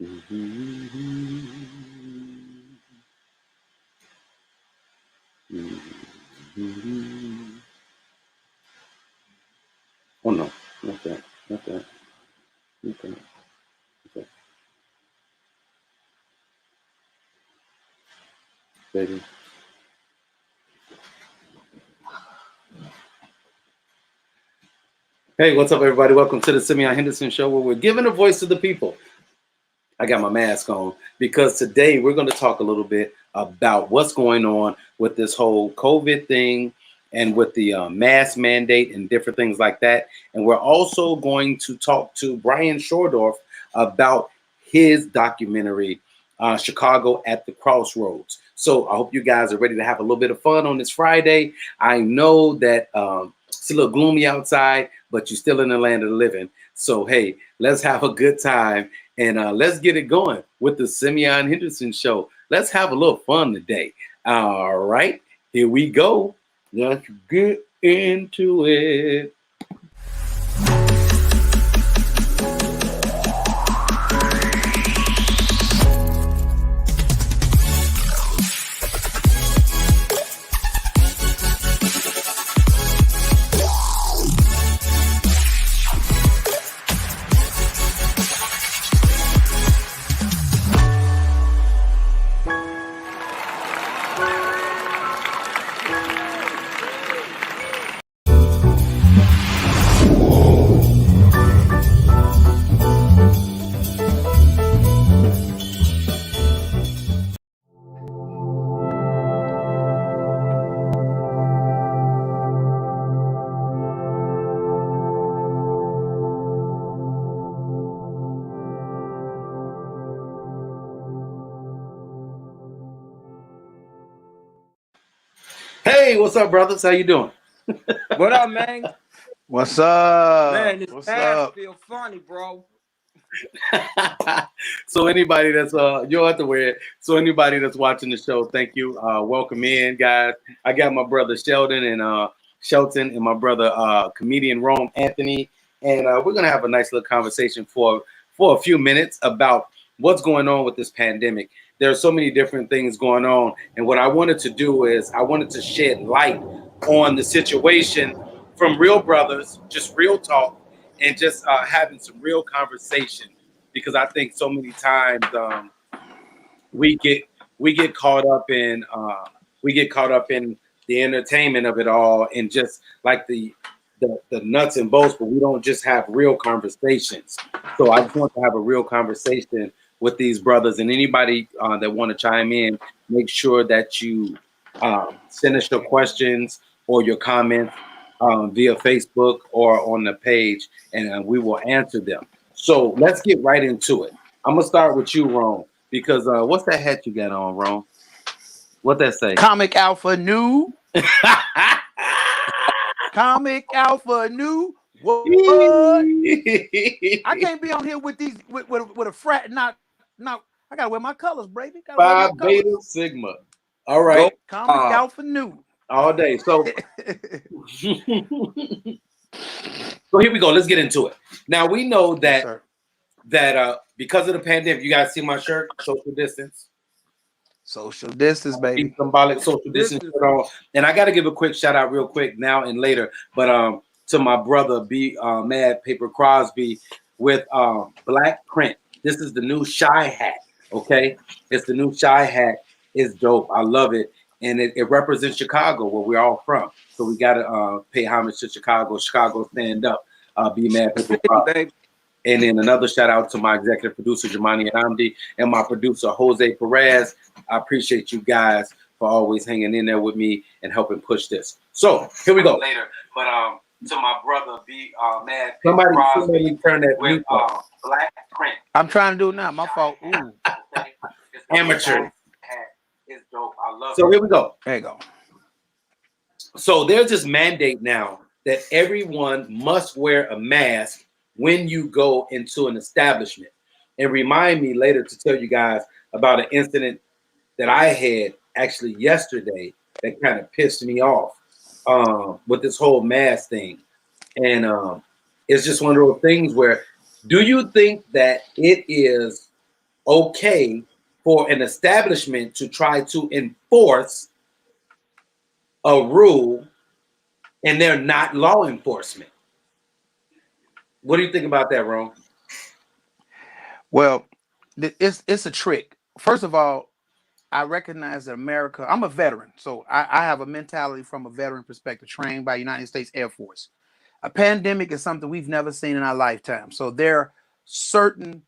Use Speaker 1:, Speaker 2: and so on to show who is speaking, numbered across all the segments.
Speaker 1: Oh no, not that, not that, not that. Okay. Baby. Hey, what's up, everybody? Welcome to the Simeon Henderson Show, where we're giving a voice to the people. I got my mask on because today we're going to talk a little bit about what's going on with this whole COVID thing and with the mask mandate and different things like that. And we're also going to talk to Brian Schodorf about his documentary, Chicago at the Crossroads. So I hope you guys are ready to have a little bit of fun on this Friday. I know that it's a little gloomy outside, but you're still in the land of the living. So, hey, let's have a good time and let's get it going with the Simeon Henderson Show. Let's have a little fun today. All right, here we go. Let's get into it. Hey, what's up, brothers? How you doing?
Speaker 2: What up, man?
Speaker 3: What's up?
Speaker 2: Man, this
Speaker 3: What's
Speaker 2: mask
Speaker 3: up?
Speaker 2: feel funny, bro.
Speaker 1: So anybody that's you'll have to wear it. So anybody that's watching the show, thank you. Welcome in, guys. I got my brother Sheldon and Shelton and my brother comedian Rome Anthony, and we're gonna have a nice little conversation for a few minutes about what's going on with this pandemic. There are so many different things going on, and what I wanted to do is I wanted to shed light on the situation from real brothers, just real talk, and just having some real conversation, because I think so many times we get caught up in the entertainment of it all and just like the nuts and bolts, but we don't just have real conversations. So I just want to have a real conversation with these brothers, and anybody that want to chime in, make sure that you send us your questions or your comments via Facebook or on the page, and we will answer them. So let's get right into it. I'm gonna start with you, Rome, because what's that hat you got on, Rome? What that say?
Speaker 3: Comic Alpha New. Comic Alpha New. What? I can't be on here with these with a frat. Not. I gotta wear my colors, baby.
Speaker 1: Phi Beta Sigma. All right.
Speaker 3: Comic Alpha New.
Speaker 1: All day. So so here we go. Let's get into it. Now we know that because of the pandemic, you guys see my shirt, social distance.
Speaker 3: Social distance, baby.
Speaker 1: Symbolic social distance. And I got to give a quick shout out real quick now and later. But to my brother B Mad Paper Crosby with black print. This is the new Shy hat. Okay. It's the new Shy hat. It's dope. I love it. And it represents Chicago, where we're all from. So we got to pay homage to Chicago. Chicago stand up. Be Mad Paper Crosby. And then another shout out to my executive producer, Jamani Amdi, and my producer, Jose Perez. I appreciate you guys for always hanging in there with me and helping push this. So here we go. Later, but to my brother, B Mad Paper Crosby, turn that with black print.
Speaker 3: I'm trying to do it now. My fault. Ooh.
Speaker 1: Amateur. It's dope. I love it. So here we go.
Speaker 3: There you go.
Speaker 1: So there's this mandate now that everyone must wear a mask when you go into an establishment. And remind me later to tell you guys about an incident that I had actually yesterday that kind of pissed me off with this whole mask thing. And it's just one of those things where, do you think that it is okay for an establishment to try to enforce a rule and they're not law enforcement? What do you think about that, Ron?
Speaker 3: Well, it's a trick. First of all, I recognize that America. I'm a veteran, so I have a mentality from a veteran perspective, trained by United States Air Force. A pandemic is something we've never seen in our lifetime. So there are certain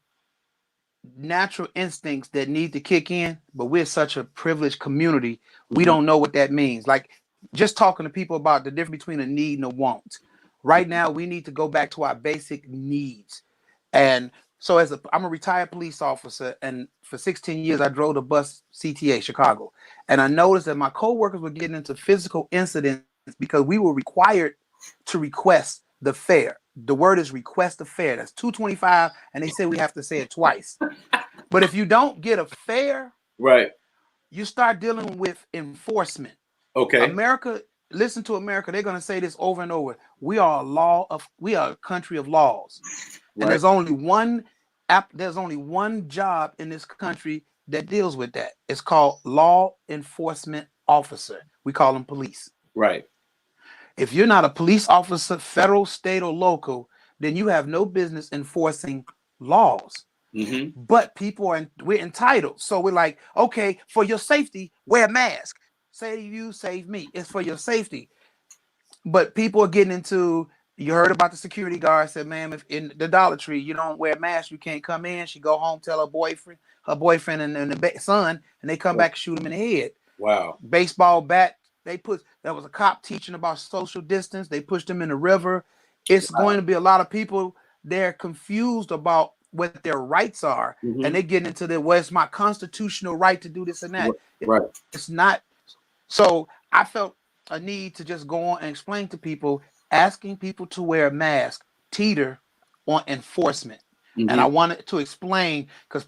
Speaker 3: natural instincts that need to kick in, but we're such a privileged community, we don't know what that means. Like just talking to people about the difference between a need and a want. Right now, we need to go back to our basic needs. And so I'm a retired police officer, and for 16 years I drove the bus CTA Chicago. And I noticed that my coworkers were getting into physical incidents because we were required to request the fare. The word is request the fare. That's 225, and they say we have to say it twice. But if you don't get a fare,
Speaker 1: Right.
Speaker 3: you start dealing with enforcement.
Speaker 1: Okay.
Speaker 3: America, listen to America. They're going to say this over and over. We are a country of laws. And
Speaker 1: Right.
Speaker 3: there's only one job in this country that deals with that. It's called law enforcement officer. We call them police.
Speaker 1: Right.
Speaker 3: If you're not a police officer, federal, state, or local, then you have no business enforcing laws.
Speaker 1: Mm-hmm.
Speaker 3: But we're entitled. So we're like, okay, for your safety, wear a mask. Save you, save me. It's for your safety. But people are getting into, you heard about the security guard said, ma'am, if in the Dollar Tree, you don't wear a mask, you can't come in. She go home, tell her boyfriend and the son, and they come back and shoot him in the head.
Speaker 1: Wow.
Speaker 3: Baseball bat. There was a cop teaching about social distance. They pushed him in the river. It's going to be a lot of people. They're confused about what their rights are.
Speaker 1: Mm-hmm.
Speaker 3: And they get into it's my constitutional right to do this and that.
Speaker 1: Right.
Speaker 3: It's not. So I felt a need to just go on and explain to people, asking people to wear a mask, teeter on enforcement.
Speaker 1: Mm-hmm.
Speaker 3: And I wanted to explain because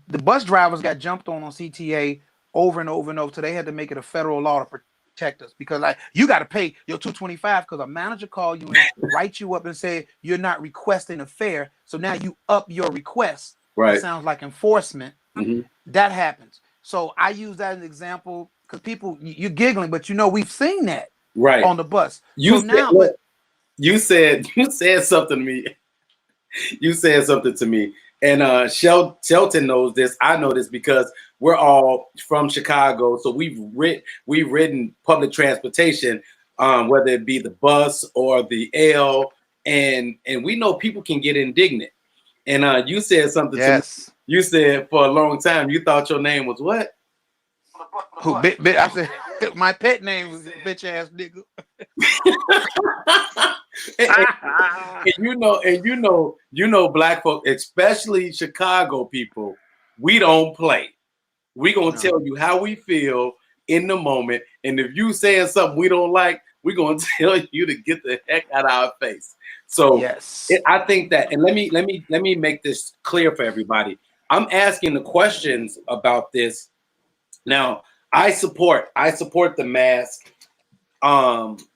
Speaker 3: the bus drivers got jumped on CTA over and over and over. So they had to make it a federal law to protect us, because like you got to pay your $225 because a manager called you and write you up and say you're not requesting a fare. So now you up your request.
Speaker 1: Right.
Speaker 3: It sounds like enforcement.
Speaker 1: Mm-hmm.
Speaker 3: That happens. So I use that as an example because people, you're giggling, but we've seen that
Speaker 1: right
Speaker 3: on the bus.
Speaker 1: You said something to me. You said something to me, and Shelton knows this. I know this because we're all from Chicago, so we've ridden public transportation, whether it be the bus or the L, and we know people can get indignant. And you said something to me. You said for a long time you thought your name was what?
Speaker 3: Who? I said my pet name was bitch ass nigga.
Speaker 1: and you know, black folk, especially Chicago people, we don't play. We gonna tell you how we feel in the moment, and if you saying something we don't like, we're gonna tell you to get the heck out of our face. So I think that, and let me make this clear for everybody. I'm asking the questions about this. Now, I support the mask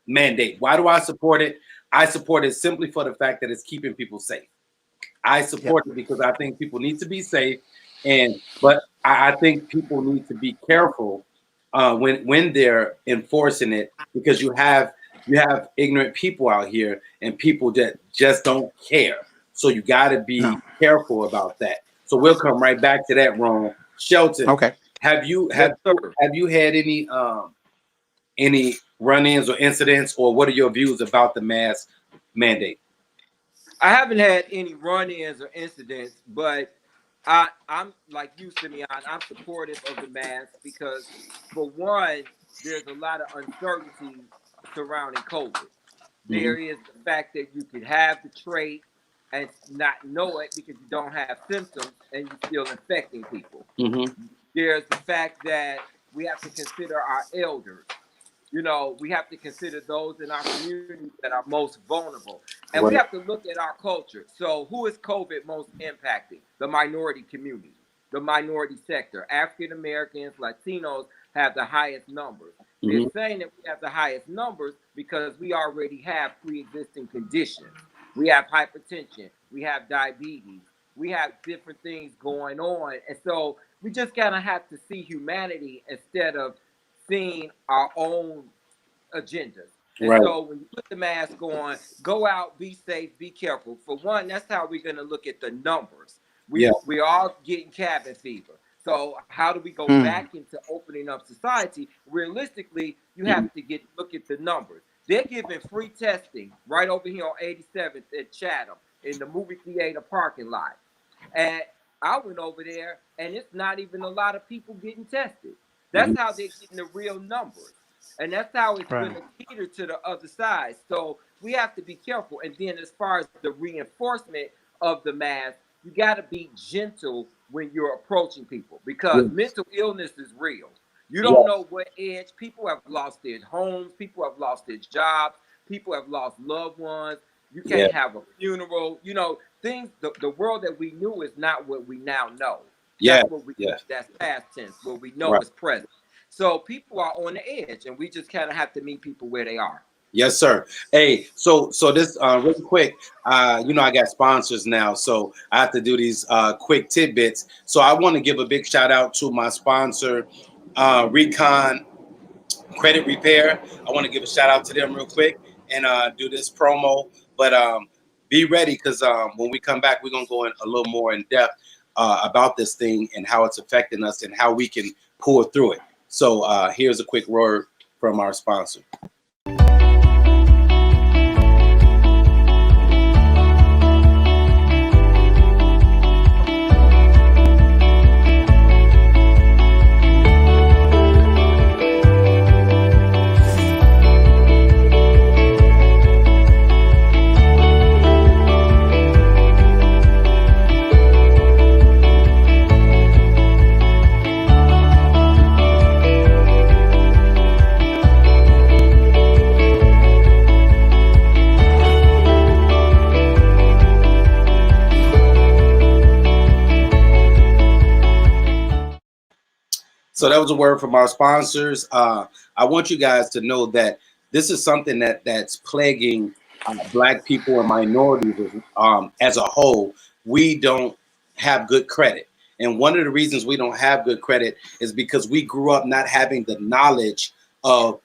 Speaker 1: mandate. Why do I support it? I support it simply for the fact that it's keeping people safe. I support it because I think people need to be safe, but I think people need to be careful when they're enforcing it, because you have ignorant people out here and people that just don't care. So you got to be careful about that. So we'll come right back to that, Ron. Shelton.
Speaker 3: Okay.
Speaker 1: Have you had any run-ins or incidents, or what are your views about the mask mandate?
Speaker 2: I haven't had any run-ins or incidents, but I'm like you, Simeon. I'm supportive of the mask because, for one, there's a lot of uncertainty surrounding COVID. Mm-hmm. There is the fact that you could have the trait and not know it because you don't have symptoms and you're still infecting people. Mm-hmm. There's the fact that we have to consider our elders. We have to consider those in our community that are most vulnerable. And we have to look at our culture. So who is COVID most impacting? The minority community, the minority sector. African Americans, Latinos have the highest numbers. Mm-hmm. They're saying that we have the highest numbers because we already have pre-existing conditions. We have hypertension. We have diabetes. We have different things going on. And so we just kind of have to see humanity instead of seeing our own agendas. And
Speaker 1: Right.
Speaker 2: so when you put the mask on, go out, be safe, be careful. For one, that's how we're going to look at the numbers.
Speaker 1: Yeah.
Speaker 2: We all getting cabin fever. So how do we go
Speaker 3: Mm.
Speaker 2: back into opening up society? Realistically, you have to look at the numbers. They're giving free testing right over here on 87th at Chatham in the movie theater parking lot. And I went over there, and it's not even a lot of people getting tested. That's how they're getting the real numbers. And that's how it's
Speaker 3: Right.
Speaker 2: going to cater to the other side. So we have to be careful. And then as far as the reinforcement of the mask, you got to be gentle when you're approaching people because mental illness is real. You don't know what edge. People have lost their homes. People have lost their jobs. People have lost loved ones. You can't have a funeral. You know, things, the world that we knew is not what we now know. That's what we that's past tense. What we know is present. So people are on the edge, and we just kind of have to meet people where they are.
Speaker 1: Yes, sir. Hey, so this really quick, I got sponsors now, so I have to do these quick tidbits. So I want to give a big shout out to my sponsor, Recon Credit Repair. I want to give a shout out to them real quick and do this promo. But be ready because when we come back, we're gonna go in a little more in depth about this thing and how it's affecting us and how we can pull through it. So here's a quick word from our sponsor. So that was a word from our sponsors. I want you guys to know that this is something that's plaguing Black people and minorities as a whole. We don't have good credit. And one of the reasons we don't have good credit is because we grew up not having the knowledge of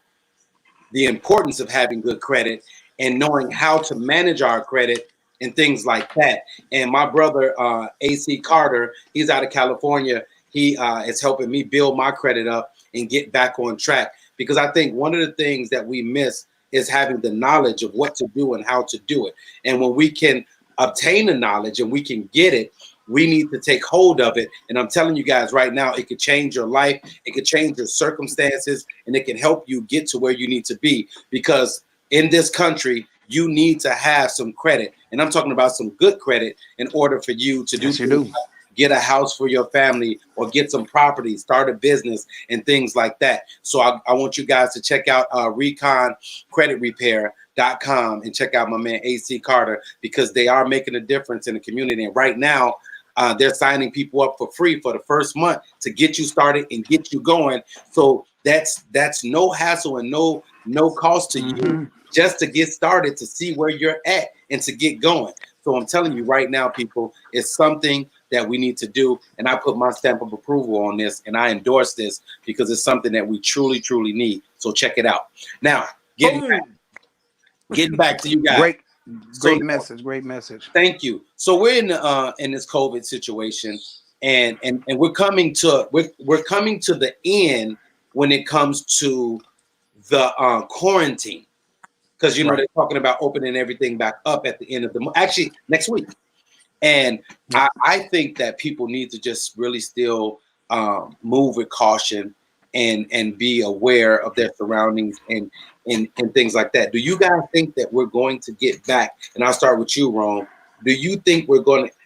Speaker 1: the importance of having good credit and knowing how to manage our credit and things like that. And my brother, AC Carter, he's out of California. He is helping me build my credit up and get back on track, because I think one of the things that we miss is having the knowledge of what to do and how to do it. And when we can obtain the knowledge and we can get it, we need to take hold of it. And I'm telling you guys right now, it could change your life. It could change your circumstances, and it can help you get to where you need to be, because in this country, you need to have some credit. And I'm talking about some good credit in order for you to get a house for your family or get some property, start a business and things like that. So I want you guys to check out reconcreditrepair.com and check out my man AC Carter, because they are making a difference in the community. And right now, they're signing people up for free for the first month to get you started and get you going. So that's no hassle and no cost to you, just to get started, to see where you're at and to get going. So I'm telling you right now, people, it's something that we need to do. And I put my stamp of approval on this, and I endorse this because it's something that we truly, truly need. So check it out. Now, getting back to you guys.
Speaker 3: Great message.
Speaker 1: Thank you. So we're in this COVID situation, and we're coming to the end when it comes to the quarantine, because they're talking about opening everything back up at the end of the month, actually next week. And I think that people need to just really still move with caution and be aware of their surroundings and things like that. Do you guys think that we're going to get back? And I'll start with you, Ron. Do you think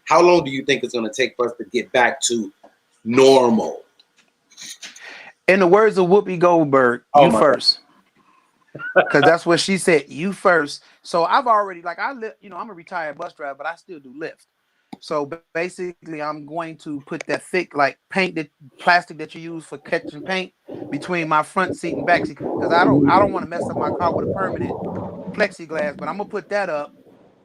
Speaker 1: how long do you think it's going to take for us to get back to normal?
Speaker 3: In the words of Whoopi Goldberg, you first. Because that's what she said, you first. So I've already, I'm a retired bus driver, but I still do Lyft. So basically, I'm going to put that thick, plastic that you use for catching paint between my front seat and back seat, because I don't want to mess up my car with a permanent plexiglass. But I'm gonna put that up,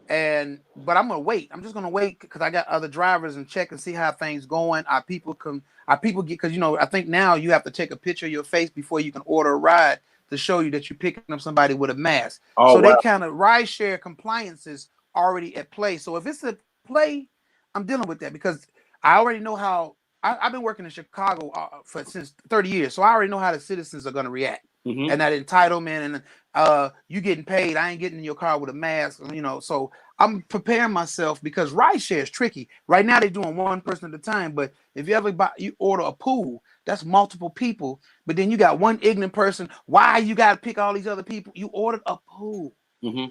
Speaker 3: But I'm gonna wait. I'm just gonna wait because I got other drivers and check and see how things going. Our people get, because I think now you have to take a picture of your face before you can order a ride to show you that you're picking up somebody with a mask.
Speaker 1: Oh,
Speaker 3: So
Speaker 1: wow.
Speaker 3: they kind of ride share compliance is already at play. So if it's a play, I'm dealing with that because I already know how. I've been working in Chicago since 30 years, so I already know how the citizens are gonna react.
Speaker 1: Mm-hmm.
Speaker 3: And that entitlement and you getting paid. I ain't getting in your car with a mask, so I'm preparing myself because rideshare is tricky. Right now they're doing one person at a time, but if you order a pool, that's multiple people, but then you got one ignorant person. Why you got to pick all these other people? You ordered a pool.
Speaker 1: Mm-hmm.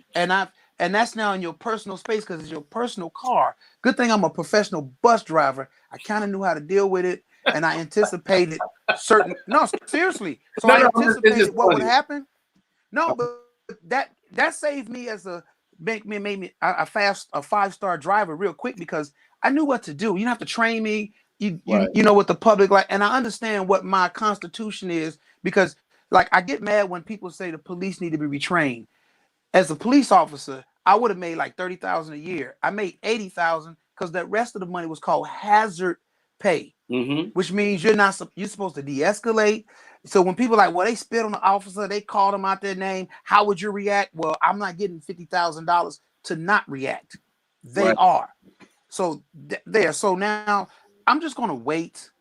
Speaker 3: And that's now in your personal space because it's your personal car. Good thing I'm a professional bus driver. I kind of knew how to deal with it, and I anticipated no, seriously. So I anticipated what would happen. No, but that saved me made me a 5-star driver real quick because I knew what to do. You don't have to train me. You know what the public like, and I understand what my constitution is because like I get mad when people say the police need to be retrained. As a police officer, I would have made like $30,000 a year. I made $80,000 because the rest of the money was called hazard pay, which means you're supposed to de-escalate. So when people are like, well, they spit on the officer, they called them out their name. How would you react? Well, I'm not getting $50,000 to not react. They are. So there. So now I'm just gonna wait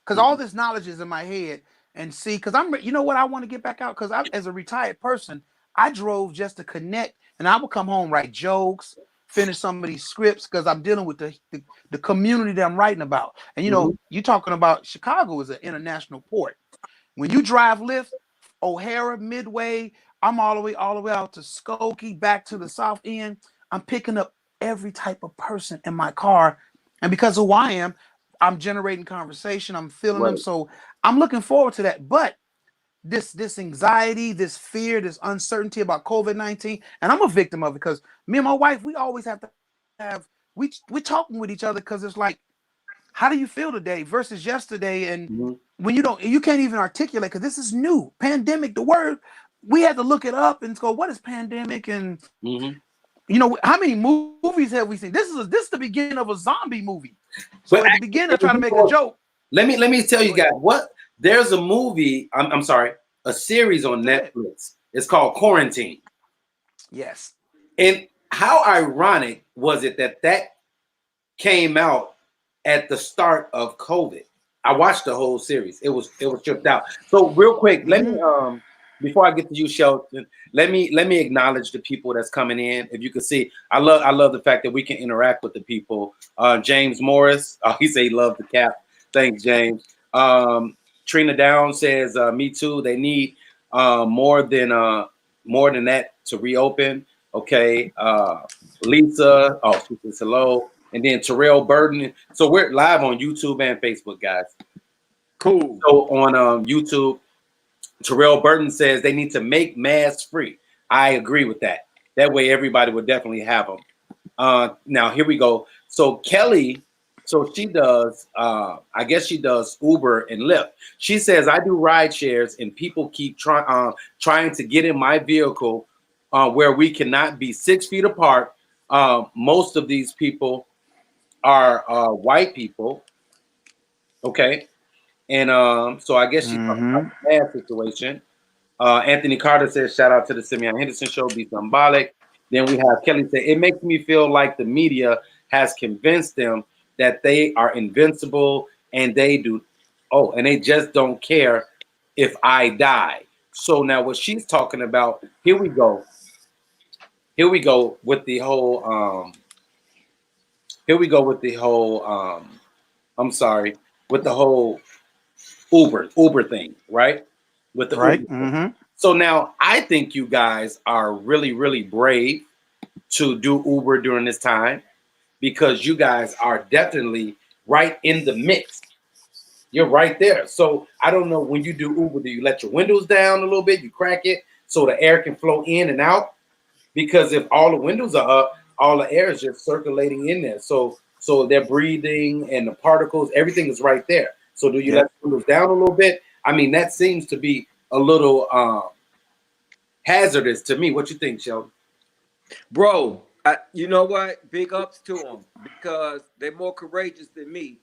Speaker 3: because all this knowledge is in my head and see. Because you know what, I want to get back out because as a retired person, I drove just to connect, and I would come home, write jokes, finish some of these scripts because I'm dealing with the community that I'm writing about. And you talking about Chicago is an international port. When you drive Lyft, O'Hara, Midway, I'm all the way out to Skokie, back to the South End. I'm picking up every type of person in my car, and because of who I am, I'm generating conversation. I'm feeling them, so I'm looking forward to that. But this anxiety, this fear, this uncertainty about COVID-19, and I'm a victim of it because me and my wife, we always have to we're talking with each other because it's like, how do you feel today versus yesterday? And when you can't even articulate because this is new. Pandemic, the word, we had to look it up and go, what is pandemic? And how many movies have we seen? This is the beginning of a zombie movie. So at the beginning, I try to make a joke.
Speaker 1: Let me tell you guys what. There's a movie, I'm sorry, a series on Netflix. It's called Quarantine.
Speaker 3: Yes. And
Speaker 1: how ironic was it that came out at the start of COVID? I watched the whole series. It was tripped out. So real quick, let me before I get to you, Shelton, let me acknowledge the people that's coming in. If you can see, I love the fact that we can interact with the people. James Morris, he said he loved the cap. Thanks, James. Trina Down says, me too. They need more than that to reopen. Okay. Lisa, she says hello. And then Terrell Burden. So we're live on YouTube and Facebook, guys.
Speaker 2: Cool.
Speaker 1: So on YouTube, Terrell Burton says they need to make masks free. I agree with that. That way everybody would definitely have them. Now here we go. So Kelly, so she does, I guess she does Uber and Lyft. She says, I do ride shares and people keep trying to get in my vehicle where we cannot be 6 feet apart. Most of these people are white people. Okay. And so I guess she's talking about the mask situation. Anthony Carter says, shout out to the Simeon Henderson show, be symbolic. Then we have Kelly say, it makes me feel like the media has convinced them that they are invincible and they just don't care if I die. So now what she's talking about, here we go with the whole with the whole Uber thing, right? With the Uber. So now I think you guys are really, really brave to do Uber during this time because you guys are definitely right in the mix. You're right there. So I don't know, when you do Uber, do you let your windows down a little bit? You crack it so the air can flow in and out? Because if all the windows are up, all the air is just circulating in there. So they're breathing and the particles, everything is right there. So do you let the windows down a little bit? I mean, that seems to be a little hazardous to me. What you think, Sheldon?
Speaker 2: Bro, You know what? Big ups to them because they're more courageous than me.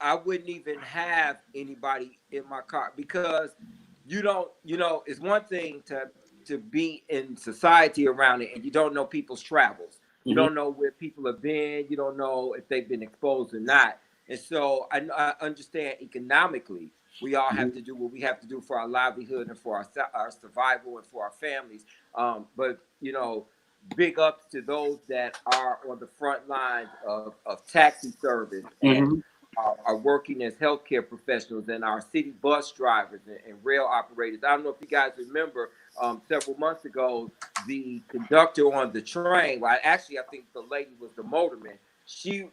Speaker 2: I wouldn't even have anybody in my car because you don't, it's one thing to be in society around it and you don't know people's travels. You
Speaker 1: Mm-hmm.
Speaker 2: don't know where people have been. You don't know if they've been exposed or not. And so I understand economically we all have to do what we have to do for our livelihood and for our survival and for our families. But big ups to those that are on the front lines of taxi service and
Speaker 1: Mm-hmm.
Speaker 2: are working as healthcare professionals and our city bus drivers and rail operators. I don't know if you guys remember several months ago, the conductor on the train, well, actually, I think the lady was the motorman.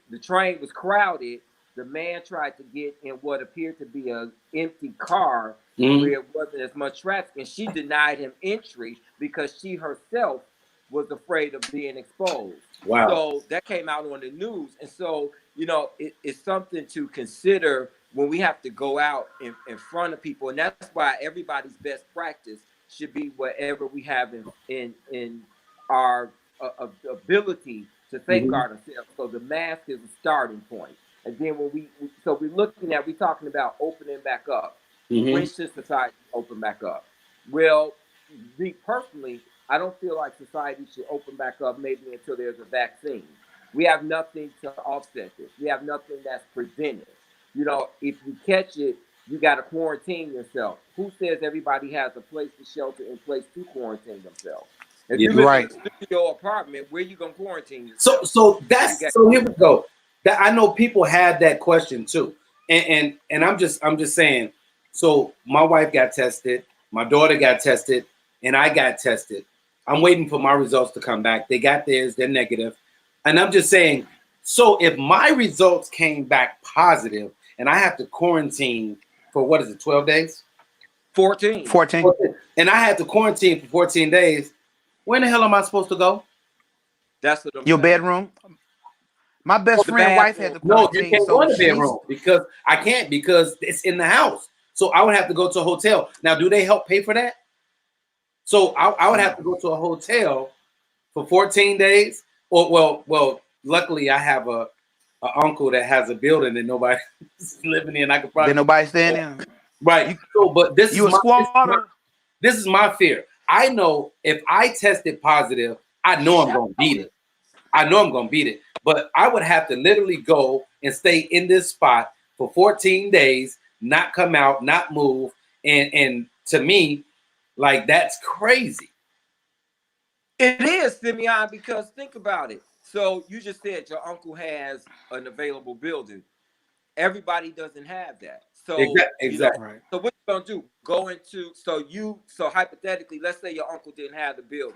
Speaker 2: The train was crowded. The man tried to get in what appeared to be an empty car
Speaker 1: Mm-hmm.
Speaker 2: where it wasn't as much traffic, and she denied him entry because she herself was afraid of being exposed.
Speaker 1: Wow.
Speaker 2: So that came out on the news. And so, it's something to consider when we have to go out in front of people. And that's why everybody's best practice should be whatever we have in our ability to
Speaker 1: Mm-hmm.
Speaker 2: safeguard ourselves. So the mask is a starting point. And then so we're talking about opening back up. When
Speaker 1: Mm-hmm.
Speaker 2: should society open back up? Well, me personally, I don't feel like society should open back up maybe until there's a vaccine. We have nothing to offset this. We have nothing that's prevented. If you catch it, you got to quarantine yourself. Who says everybody has a place to shelter in place to quarantine themselves? If
Speaker 1: Yeah.
Speaker 2: you live in
Speaker 3: Right.
Speaker 2: a studio apartment, where you gonna quarantine
Speaker 1: So
Speaker 2: yourself?
Speaker 1: so
Speaker 2: You got
Speaker 1: so here we go. That I know people have that question too. And I'm just saying, so my wife got tested, my daughter got tested, and I got tested. I'm waiting for my results to come back. They got theirs, they're negative. And I'm just saying, so if my results came back positive and I have to quarantine for what is it, 12 days?
Speaker 2: 14.
Speaker 3: 14.
Speaker 1: And I had to quarantine for 14 days, where the hell am I supposed to go?
Speaker 2: That's what I'm
Speaker 3: Your
Speaker 2: saying.
Speaker 3: bedroom. My best
Speaker 2: The
Speaker 3: friend wife had
Speaker 2: bathroom.
Speaker 3: to
Speaker 1: No, you
Speaker 3: quarantine,
Speaker 1: can't go
Speaker 3: so
Speaker 1: in the
Speaker 3: she's
Speaker 1: bedroom because I can't because it's in the house. So I would have to go to a hotel. Now, do they help pay for that? So I would have to go to a hotel for 14 days. Or luckily I have a uncle that has a building that nobody's living in. I could
Speaker 3: then
Speaker 1: probably
Speaker 3: nobody staying there.
Speaker 1: right.
Speaker 3: You
Speaker 1: So, but
Speaker 3: you a squatter.
Speaker 1: this is my fear. I know if I tested positive, I know I'm gonna beat it. I know I'm gonna beat it, but I would have to literally go and stay in this spot for 14 days, not come out, not move, and to me, like that's crazy.
Speaker 2: It is, Simeon, because think about it. So you just said your uncle has an available building. Everybody doesn't have that. So,
Speaker 1: Exactly, exactly.
Speaker 3: Right.
Speaker 2: so what you gonna do? Go into so hypothetically, let's say your uncle didn't have the building.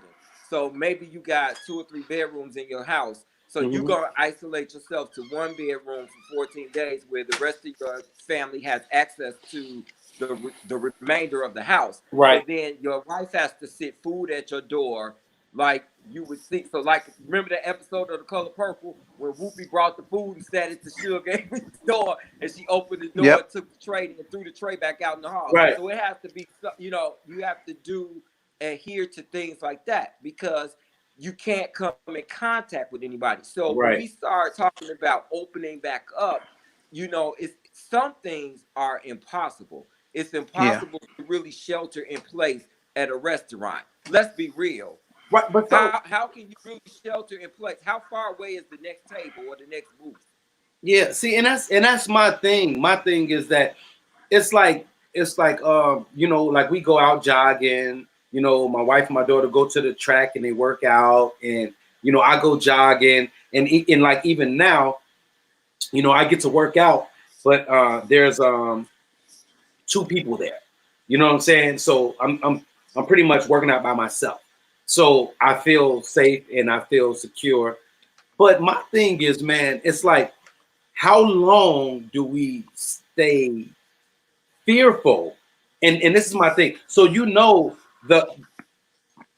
Speaker 2: So maybe you got 2 or 3 bedrooms in your house. So you
Speaker 1: Mhm.
Speaker 2: gonna isolate yourself to one bedroom for 14 days where the rest of your family has access to the remainder of the house. So
Speaker 1: Right.
Speaker 2: then your wife has to sit food at your door like you would see. So, like, remember the episode of The Color Purple when Whoopi brought the food and sat it to Sugar Avery's door, and she opened the door,
Speaker 3: Yep.
Speaker 2: took the tray, and threw the tray back out in the hall.
Speaker 1: Right.
Speaker 2: So it has to be, you have to adhere to things like that because you can't come in contact with anybody. So when
Speaker 1: Right.
Speaker 2: we start talking about opening back up, it's some things are impossible. It's
Speaker 3: Yeah.
Speaker 2: impossible to really shelter in place at a restaurant. Let's be real.
Speaker 1: Right. But so
Speaker 2: How can you really shelter in place? How far away is the next table or the next booth?
Speaker 1: yeah, see, and that's my thing. My thing is that it's like like we go out jogging. My wife and my daughter go to the track and they work out, and I go jogging, and like even now, I get to work out, but there's two people there. You know what I'm saying? So I'm pretty much working out by myself. So I feel safe and I feel secure. But my thing is, man, it's like, how long do we stay fearful? And this is my thing. So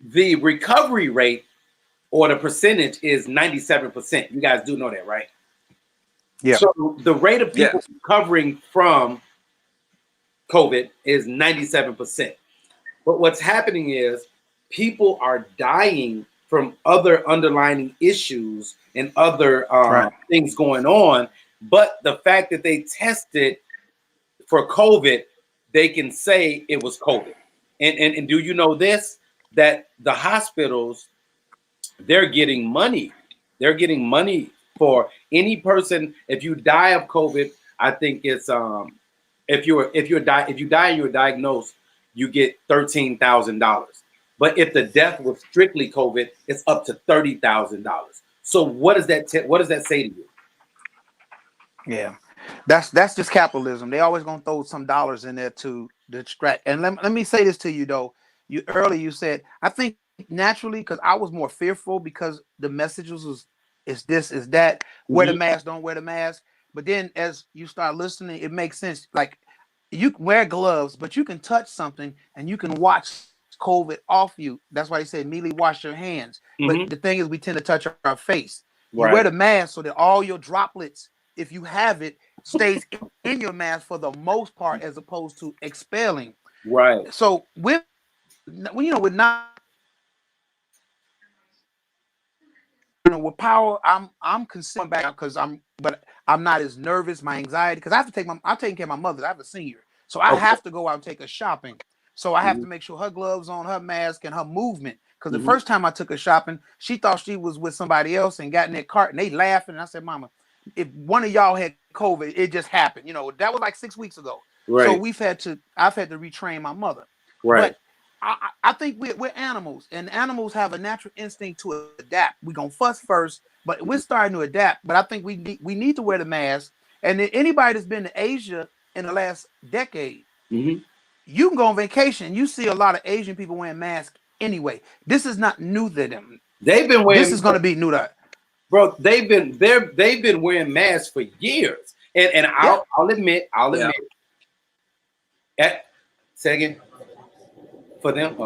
Speaker 1: the recovery rate or the percentage is 97%. You guys do know that, right?
Speaker 3: Yeah.
Speaker 1: So the rate of people
Speaker 2: Yes.
Speaker 1: recovering from COVID is 97%. But what's happening is people are dying from other underlying issues and other
Speaker 3: Right.
Speaker 1: things going on. But the fact that they tested for COVID, they can say it was COVID. And do you know this? That the hospitals, they're getting money. They're getting money for any person. If you die of COVID, I think it's if you die and you're diagnosed, you get $13,000. But if the death was strictly COVID, it's up to $30,000. So what does that say to you?
Speaker 3: Yeah, that's just capitalism. They always gonna throw some dollars in there to distract. And let me say this to you though. You said I think naturally because I was more fearful because the messages was is this is that wear the
Speaker 1: Mhm.
Speaker 3: mask, don't wear the mask. But then as you start listening, it makes sense. Like you can wear gloves, but you can touch something and you can watch COVID off you. That's why they say immediately wash your hands. But
Speaker 1: Mhm.
Speaker 3: the thing is, we tend to touch our face. You wear
Speaker 1: Right.
Speaker 3: the mask so that all your droplets, if you have it, stays in your mask for the most part, as opposed to expelling.
Speaker 1: Right.
Speaker 3: So with not with power, I'm considering back because I'm not as nervous. My anxiety because I have to I'm taking care of my mother. I have a senior, so I
Speaker 1: Okay.
Speaker 3: have to go out and take her shopping. So I have
Speaker 1: Mhm.
Speaker 3: to make sure her gloves on, her mask, and her movement. Because the
Speaker 1: Mhm.
Speaker 3: first time I took her shopping, she thought she was with somebody else and got in that cart and they laughing. And I said, "Mama, if one of y'all had COVID, it just happened. That was like 6 weeks ago. So
Speaker 1: Right.
Speaker 3: I've had to retrain my mother.
Speaker 1: Right.
Speaker 3: But I think we're animals, and animals have a natural instinct to adapt. We're gonna fuss first, but we're starting to adapt. But I think we need to wear the mask. And then anybody that's been to Asia in the last decade,
Speaker 1: Mhm.
Speaker 3: you can go on vacation. You see a lot of Asian people wearing masks anyway. This is not new to them.
Speaker 1: They've been
Speaker 3: This
Speaker 1: wearing,
Speaker 3: is going to be new to.
Speaker 1: bro. They've been wearing masks for years. And
Speaker 3: Yeah.
Speaker 1: I'll admit,
Speaker 2: Yeah.
Speaker 1: At, say again for them.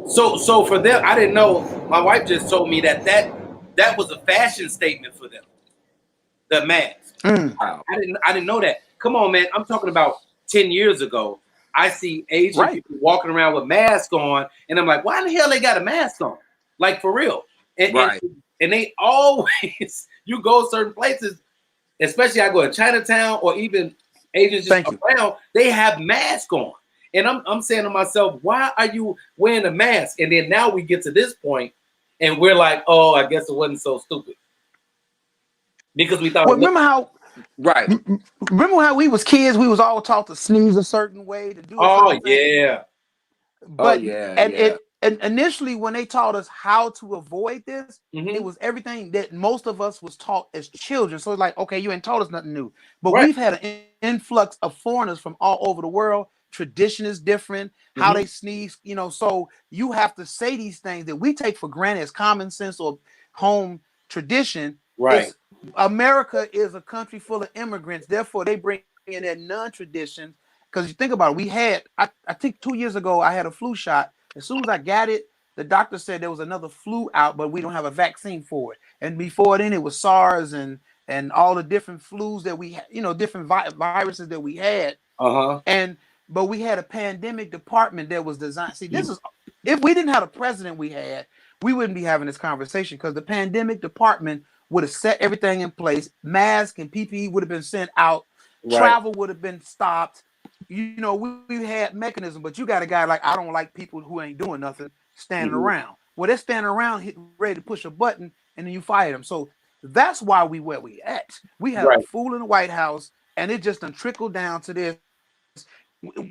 Speaker 1: So for them, I didn't know. My wife just told me that was a fashion statement for them. The mask.
Speaker 3: Mm,
Speaker 2: Wow.
Speaker 1: I didn't know that. Come on, man. I'm talking about 10 years ago. I see Asian
Speaker 3: right.
Speaker 1: people walking around with masks on, and I'm like, why the hell they got a mask on? Like for real. And and,
Speaker 2: Right.
Speaker 1: and they always you go certain places, especially I go to Chinatown or even Asians just
Speaker 3: Thank you.
Speaker 1: around, they have masks on. And I'm saying to myself, why are you wearing a mask? And then now we get to this point and we're like, oh, I guess it wasn't so stupid. Because we thought
Speaker 3: Well,
Speaker 1: it was.
Speaker 2: Right.
Speaker 3: remember how we was kids? We was all taught to sneeze a certain way, to do a
Speaker 1: Oh
Speaker 3: certain thing.
Speaker 1: yeah.
Speaker 2: Oh
Speaker 3: But
Speaker 2: yeah.
Speaker 3: and
Speaker 2: Yeah.
Speaker 3: it and initially when they taught us how to avoid this, it
Speaker 1: Hmm.
Speaker 3: was everything that most of us was taught as children. So it's like, okay, you ain't taught us nothing new. But
Speaker 1: Right.
Speaker 3: we've had an influx of foreigners from all over the world. Tradition is different, how
Speaker 1: Hmm.
Speaker 3: they sneeze, so you have to say these things that we take for granted as common sense or home tradition.
Speaker 1: Right.
Speaker 3: It's America is a country full of immigrants, therefore they bring in their non-traditions. Because you think about it, I think 2 years ago I had a flu shot. As soon as I got it, the doctor said there was another flu out, but we don't have a vaccine for it. And before then, it was SARS and all the different flus that we had, different viruses that we had.
Speaker 1: Uh-huh.
Speaker 3: And but we had a pandemic department that was designed. See, this is if we didn't have the president we had, we wouldn't be having this conversation because the pandemic department would have set everything in place. Masks and PPE would have been sent out.
Speaker 1: Right.
Speaker 3: Travel would have been stopped. We had mechanism, but you got a guy like I don't like people who ain't doing nothing standing
Speaker 1: Hmm.
Speaker 3: around. Well, they're standing around ready to push a button, and then you fire them. So that's why we where we at. We had a
Speaker 1: Right.
Speaker 3: fool in the White House, and it just done trickled down to this.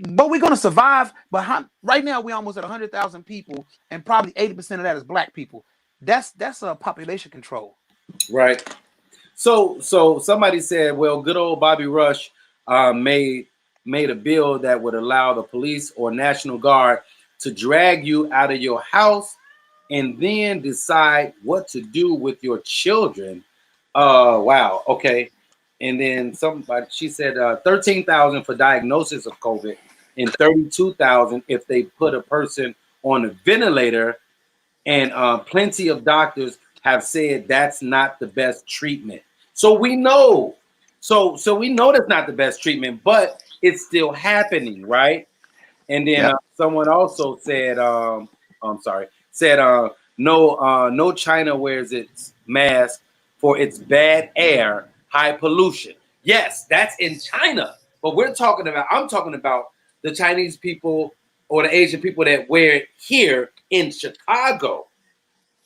Speaker 3: But we're gonna survive. But right now we almost at 100,000 people, and probably 80% of that is black people. That's a population control.
Speaker 1: Right. So somebody said, well, good old Bobby Rush made a bill that would allow the police or National Guard to drag you out of your house and then decide what to do with your children. Wow. Okay. And then she said 13,000 for diagnosis of COVID and 32,000 if they put a person on a ventilator. And plenty of doctors have said that's not the best treatment. So we know, so we know that's not the best treatment, but it's still happening, right? And then
Speaker 3: Yep.
Speaker 1: someone also said, I'm sorry, said no China wears its mask for its bad air, high pollution. Yes, that's in China. But I'm talking about the Chinese people or the Asian people that wear it here in Chicago.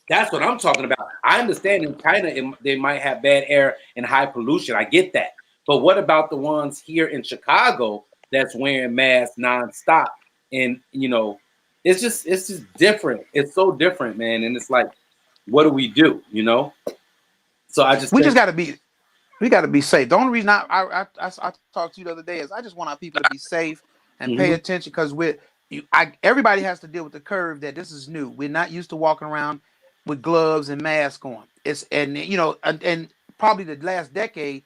Speaker 1: That's what I'm talking about. I understand in China they might have bad air and high pollution. I get that. But what about the ones here in Chicago that's wearing masks nonstop? And it's just different. It's so different, man. And it's like, what do we do? So I just
Speaker 3: We
Speaker 1: think,
Speaker 3: just got to be we got to be safe. The only reason I talked to you the other day is I just want our people to be safe and pay
Speaker 1: mhm,
Speaker 3: attention because everybody has to deal with the curve that this is new. We're not used to walking around with gloves and masks on. And probably the last decade,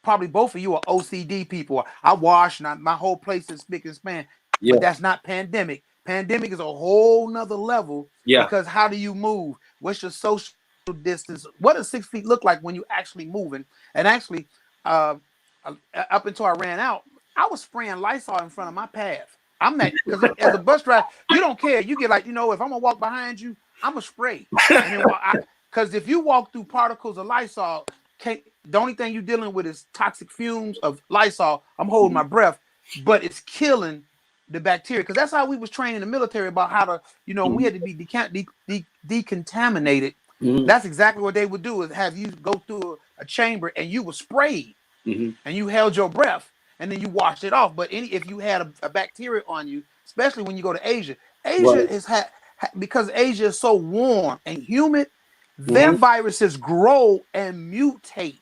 Speaker 3: probably both of you are OCD people. I wash and my whole place is spick and span,
Speaker 1: yeah,
Speaker 3: but that's not pandemic. Pandemic is a whole nother level
Speaker 1: yeah,
Speaker 3: because how do you move? What's your social distance? What does 6 feet look like when you actually moving? And actually, uh, up until I ran out, I was spraying Lysol in front of my path. I'm not because as a bus driver, you don't care. You get like, if I'm gonna walk behind you, I'm a spray. And then because if you walk through particles of Lysol, the only thing you're dealing with is toxic fumes of Lysol. I'm holding my breath, but it's killing the bacteria because that's how we was trained in the military about how to, we had to be decontaminated.
Speaker 1: mhm,
Speaker 3: That's exactly what they would do is have you go through a chamber and you were sprayed
Speaker 1: mhm,
Speaker 3: and you held your breath and then you washed it off. But if you had a bacteria on you, especially when you go to Asia,
Speaker 1: right,
Speaker 3: Asia is because Asia is so warm and humid, their
Speaker 1: mhm,
Speaker 3: viruses grow and mutate.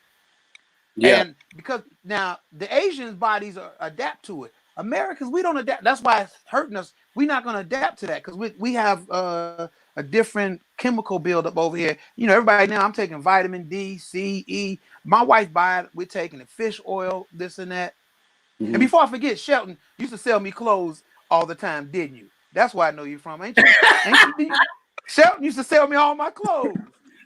Speaker 1: yeah,
Speaker 3: And because now the Asians' bodies adapt to it. Americans, we don't adapt. That's why it's hurting us. We're not going to adapt to that because we have a different chemical buildup over here. Everybody now, I'm taking vitamin D, C, E. My wife buy it. We're taking the fish oil, this and that. And
Speaker 1: mhm.
Speaker 3: before I forget, Shelton used to sell me clothes all the time, didn't you? That's where I know you from, ain't you? Ain't you? Shelton used to sell me all my clothes.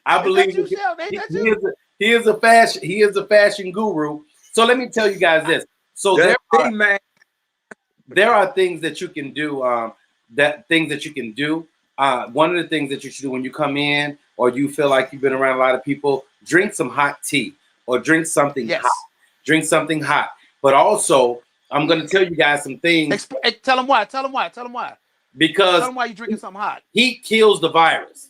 Speaker 1: I
Speaker 3: Is that
Speaker 1: believe
Speaker 3: you, Shelton? Ain't that you?
Speaker 1: he is a fashion guru. So let me tell you guys this. So
Speaker 2: That's me, man.
Speaker 1: there are things that you can do. Things that you can do. One of the things that you should do when you come in, or you feel like you've been around a lot of people, drink some hot tea or drink something hot.
Speaker 3: Yes.
Speaker 1: Drink something hot. But also, I'm going to tell you guys some things
Speaker 3: Tell them why. Tell them why. Tell them why. Tell
Speaker 1: because
Speaker 3: them why you're drinking something hot.
Speaker 1: heat kills the virus.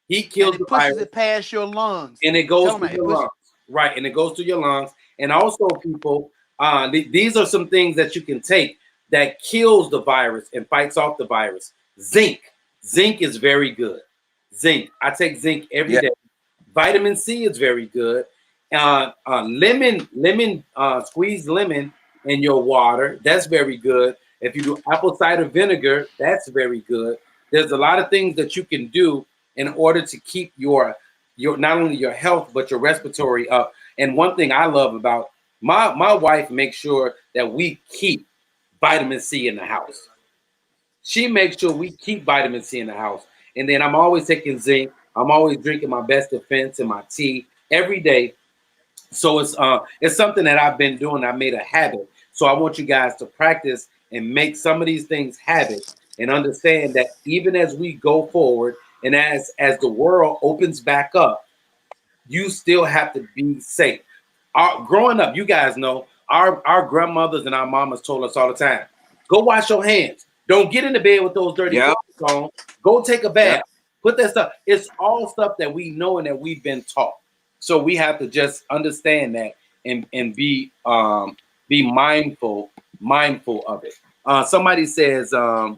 Speaker 1: Heat
Speaker 3: And
Speaker 1: kills the
Speaker 3: it pushes
Speaker 1: virus,
Speaker 3: it past your lungs.
Speaker 1: and it goes
Speaker 3: Tell them
Speaker 1: through
Speaker 3: that. It
Speaker 1: your
Speaker 3: pushes.
Speaker 1: lungs, right? And it goes through your lungs. And also, people, these are some things that you can take that kills the virus and fights off the virus. Zinc is very good. Zinc, I take zinc every
Speaker 2: Yeah.
Speaker 1: day. Vitamin C is very good. Squeeze lemon in your water. That's very good. If you do apple cider vinegar, that's very good. There's a lot of things that you can do in order to keep your not only your health but your respiratory up. And one thing I love about my wife makes sure that we keep vitamin C in the house. She makes sure we keep vitamin C in the house. And then I'm always taking zinc. I'm always drinking my best defense and my tea every day. So it's something that I've been doing. I made a habit. So I want you guys to practice and make some of these things habits and understand that even as we go forward and as the world opens back up, you still have to be safe. Growing up, you guys know our grandmothers and our mamas told us all the time, go wash your hands. Don't get in the bed with those dirty
Speaker 2: Yeah.
Speaker 1: clothes on. Go take a
Speaker 2: Yeah.
Speaker 1: bath. Put that stuff. It's all stuff that we know and that we've been taught. So we have to just understand that and be mindful of it. Somebody says,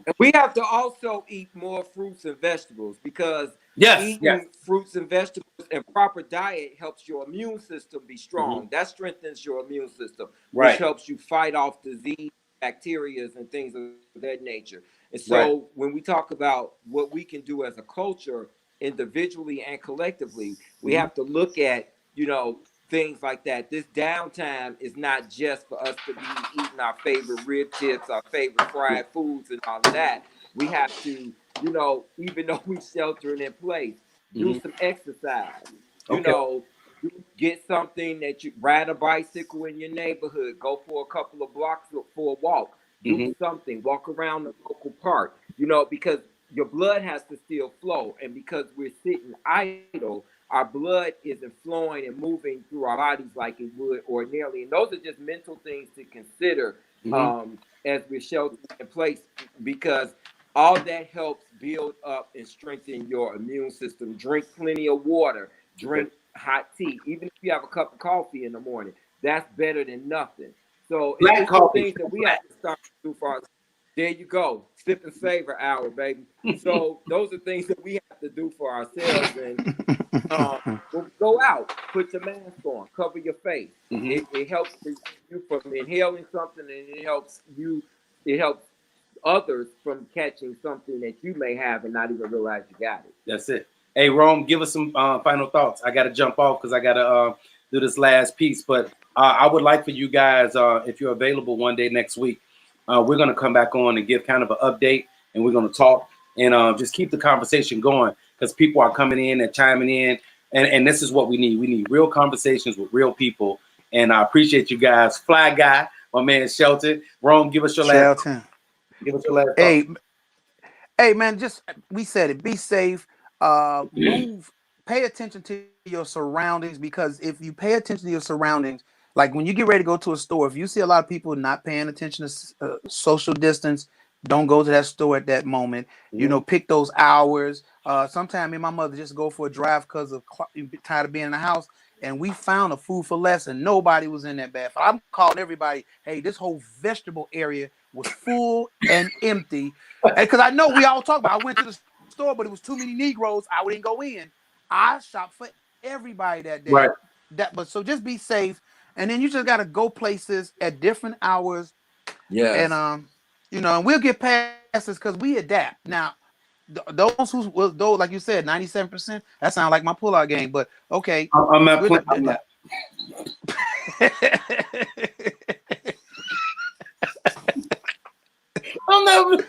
Speaker 2: And we have to also eat more fruits and vegetables because
Speaker 1: yes, yes,
Speaker 2: eating fruits and vegetables and proper diet helps your immune system be
Speaker 1: hmm,
Speaker 2: strong. That strengthens your immune system, which
Speaker 1: right,
Speaker 2: helps you fight off disease, bacteria, and things of that nature. And
Speaker 1: right,
Speaker 2: so when we talk about what we can do as a culture, individually and collectively, we
Speaker 1: hmm,
Speaker 2: have to look at, things like that. This downtime is not just for us to be eating our favorite rib tips, our favorite fried foods, and all of that. We have to, even though we sheltering in place, do
Speaker 1: hmm,
Speaker 2: some exercise. You
Speaker 1: okay,
Speaker 2: know, get something that you ride a bicycle in your neighborhood, go for a couple of blocks for a walk, do
Speaker 1: hmm,
Speaker 2: something, walk around the local park. Because your blood has to still flow. And because we're sitting idle, our blood isn't flowing and moving through our bodies like it would ordinarily. And those are just mental things to consider as we're sheltering in place, because all that helps build up and strengthen your immune system. Drink plenty of water, drink hot tea. Even if you have a cup of coffee in the morning, that's better than nothing. So
Speaker 1: Black
Speaker 2: it's some
Speaker 1: coffee.
Speaker 2: things that we have to start to do for ourselves. There you go. Sip and savor hour, baby. So those are things that we have to do for ourselves. And when we go out, put your mask on, cover your face. It helps you from inhaling something, and it helps others from catching something that you may have and not even realize you got it.
Speaker 1: That's it. Hey, Rome, give us some final thoughts. I got to jump off because I got to do this last piece. But I would like for you guys, if you're available one day next week, we're going to come back on and give kind of an update, and we're going to talk and just keep the conversation going, because people are coming in and chiming in. And this is what we need. We need real conversations with real people. And I appreciate you guys. Fly Guy, my man Shelton. Rome, give us your last. Give us your last.
Speaker 3: Hey, man, just we said it. Be safe. Move. Pay attention to your surroundings, because if you pay attention to your surroundings, like when you get ready to go to a store, if you see a lot of people not paying attention to social distance, don't go to that store at that moment. You know, pick those hours. Sometimes me and my mother just go for a drive because of tired of being in the house. And we found a food for less, and nobody was in that bathroom. I'm calling everybody, hey, this whole vegetable area was full and empty. Because I know we all talk about, I went to the store, but it was too many Negroes. I wouldn't go in. I shopped for everybody that day.
Speaker 1: Right.
Speaker 3: But so just be safe. And then you just got to go places at different hours.
Speaker 2: Yeah.
Speaker 3: And, you know, and we'll get past this because we adapt. Now, those who will, those, like you said, 97%, that sounds like my pullout game, but okay.
Speaker 1: I'm not playing. I'm not,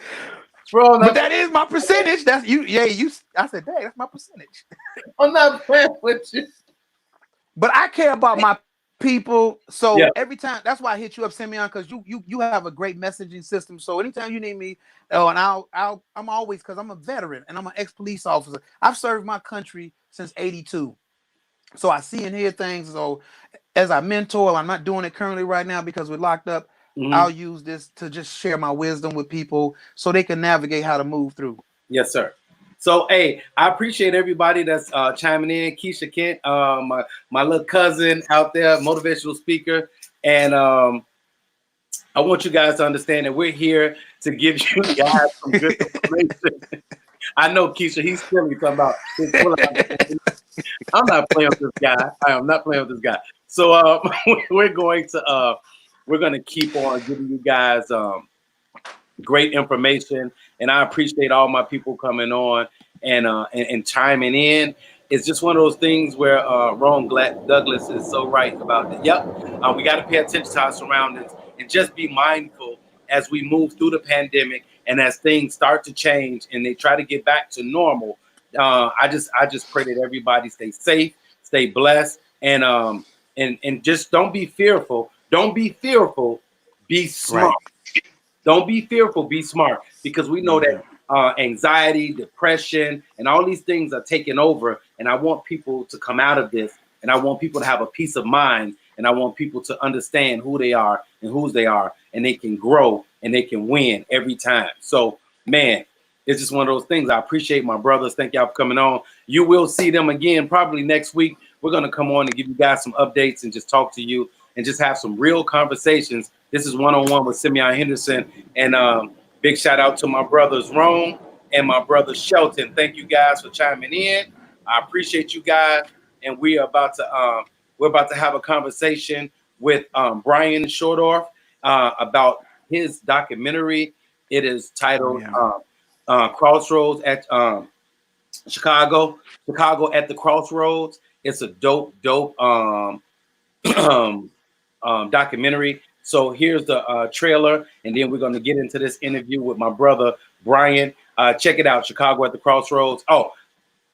Speaker 1: bro.
Speaker 3: But that is my percentage. That's you. Yeah, you. I said, dang, that's my percentage.
Speaker 1: I'm not playing with you.
Speaker 3: But I care about my people. So every time, that's why I hit you up, Simeon, because you have a great messaging system. So anytime you need me, and I'm always, because I'm a veteran and I'm an ex-police officer. I've served my country since '82. So I see and hear things. So as I mentor, I'm not doing it currently right now because we're locked up. I'll use this to just share my wisdom with people so they can navigate how to move through.
Speaker 1: Yes, sir. So, hey, I appreciate everybody that's chiming in. Keisha Kent, my little cousin out there, motivational speaker. And I want you guys to understand that we're here to give you guys some good information. I know, Keisha, he's silly talking about his pullout. I'm not playing with this guy. I am not playing with this guy. So we're going to keep on giving you guys great information, and I appreciate all my people coming on and chiming in. It's just one of those things where Ron Douglas is so right about it. Yep, we got to pay attention to our surroundings and just be mindful as we move through the pandemic and as things start to change and they try to get back to normal. I just pray that everybody stay safe, stay blessed, and just don't be fearful. Don't be fearful. Be smart. Right. Don't be fearful. Be smart, because we know that anxiety, depression, and all these things are taking over. And I want people to come out of this, and I want people to have a peace of mind, and I want people to understand who they are and whose they are, and they can grow and they can win every time. So, man, it's just one of those things. I appreciate my brothers. Thank y'all for coming on. You will see them again probably next week. We're going to come on and give you guys some updates and just talk to you and just have some real conversations. This is one-on-one with Simeon Henderson. And big shout out to my brothers Rome and my brother Shelton. Thank you guys for chiming in. I appreciate you guys. And we are about to have a conversation with Brian Schodorf about his documentary. It is titled CrossRoads at Chicago at the Crossroads. It's a dope documentary. So here's the trailer, and then we're going to get into this interview with my brother Brian. Check it out, Chicago at the Crossroads. Oh,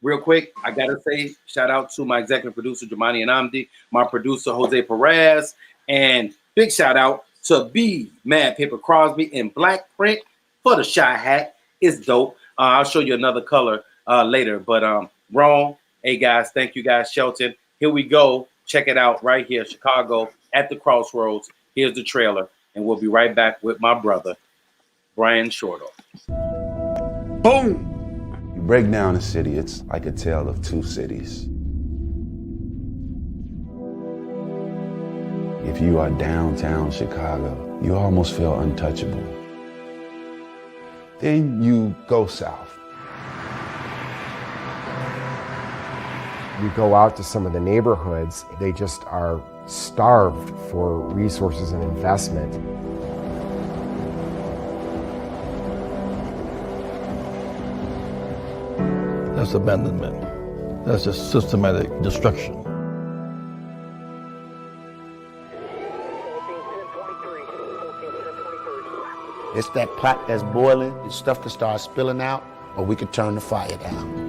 Speaker 1: real quick, I gotta say shout out to my executive producer Jamani and Amdi, my producer Jose Perez, and big shout out to B Mad Paper Crosby in black print for the shy hat. It's dope. I'll show you another color later. But Ron, hey guys, thank you guys. Shelton, here we go. Check it out right here, Chicago at the Crossroads. Here's the trailer, and we'll be right back with my brother, Brian Schodorf.
Speaker 2: Boom.
Speaker 4: You break down the city, it's like a tale of two cities. If you are downtown Chicago, you almost feel untouchable. Then you go south.
Speaker 5: You go out to some of the neighborhoods, they just are starved for resources and investment.
Speaker 6: That's abandonment. That's just systematic destruction.
Speaker 7: It's that pot that's boiling, the stuff that starts spilling out, or we could turn the fire down.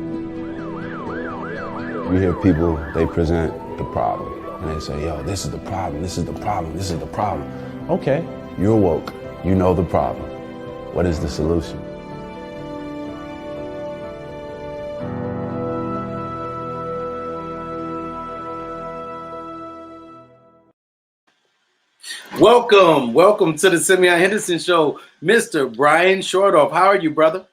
Speaker 4: You hear people, they present the problem, and they say, yo, this is the problem, this is the problem, this is the problem. Okay, you're woke, you know the problem. What is the solution?
Speaker 1: Welcome to the Simeon Henderson Show, Mr. Brian Schodorf. How are you, brother?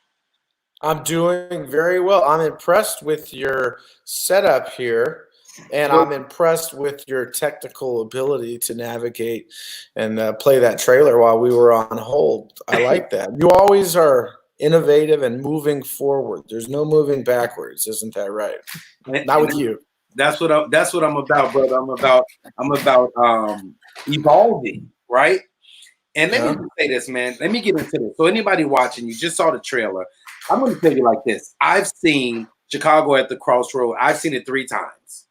Speaker 8: I'm doing very well. I'm impressed with your setup here, and I'm impressed with your technical ability to navigate and play that trailer while we were on hold. I like that. You always are innovative and moving forward. There's no moving backwards, isn't that right? Not with you.
Speaker 1: That's what I'm about, brother. I'm about evolving, right? And let me say this, man. Let me get into this. So anybody watching, you just saw the trailer. I'm going to tell you like this. I've seen Chicago at the Crossroad. I've seen it 3 times.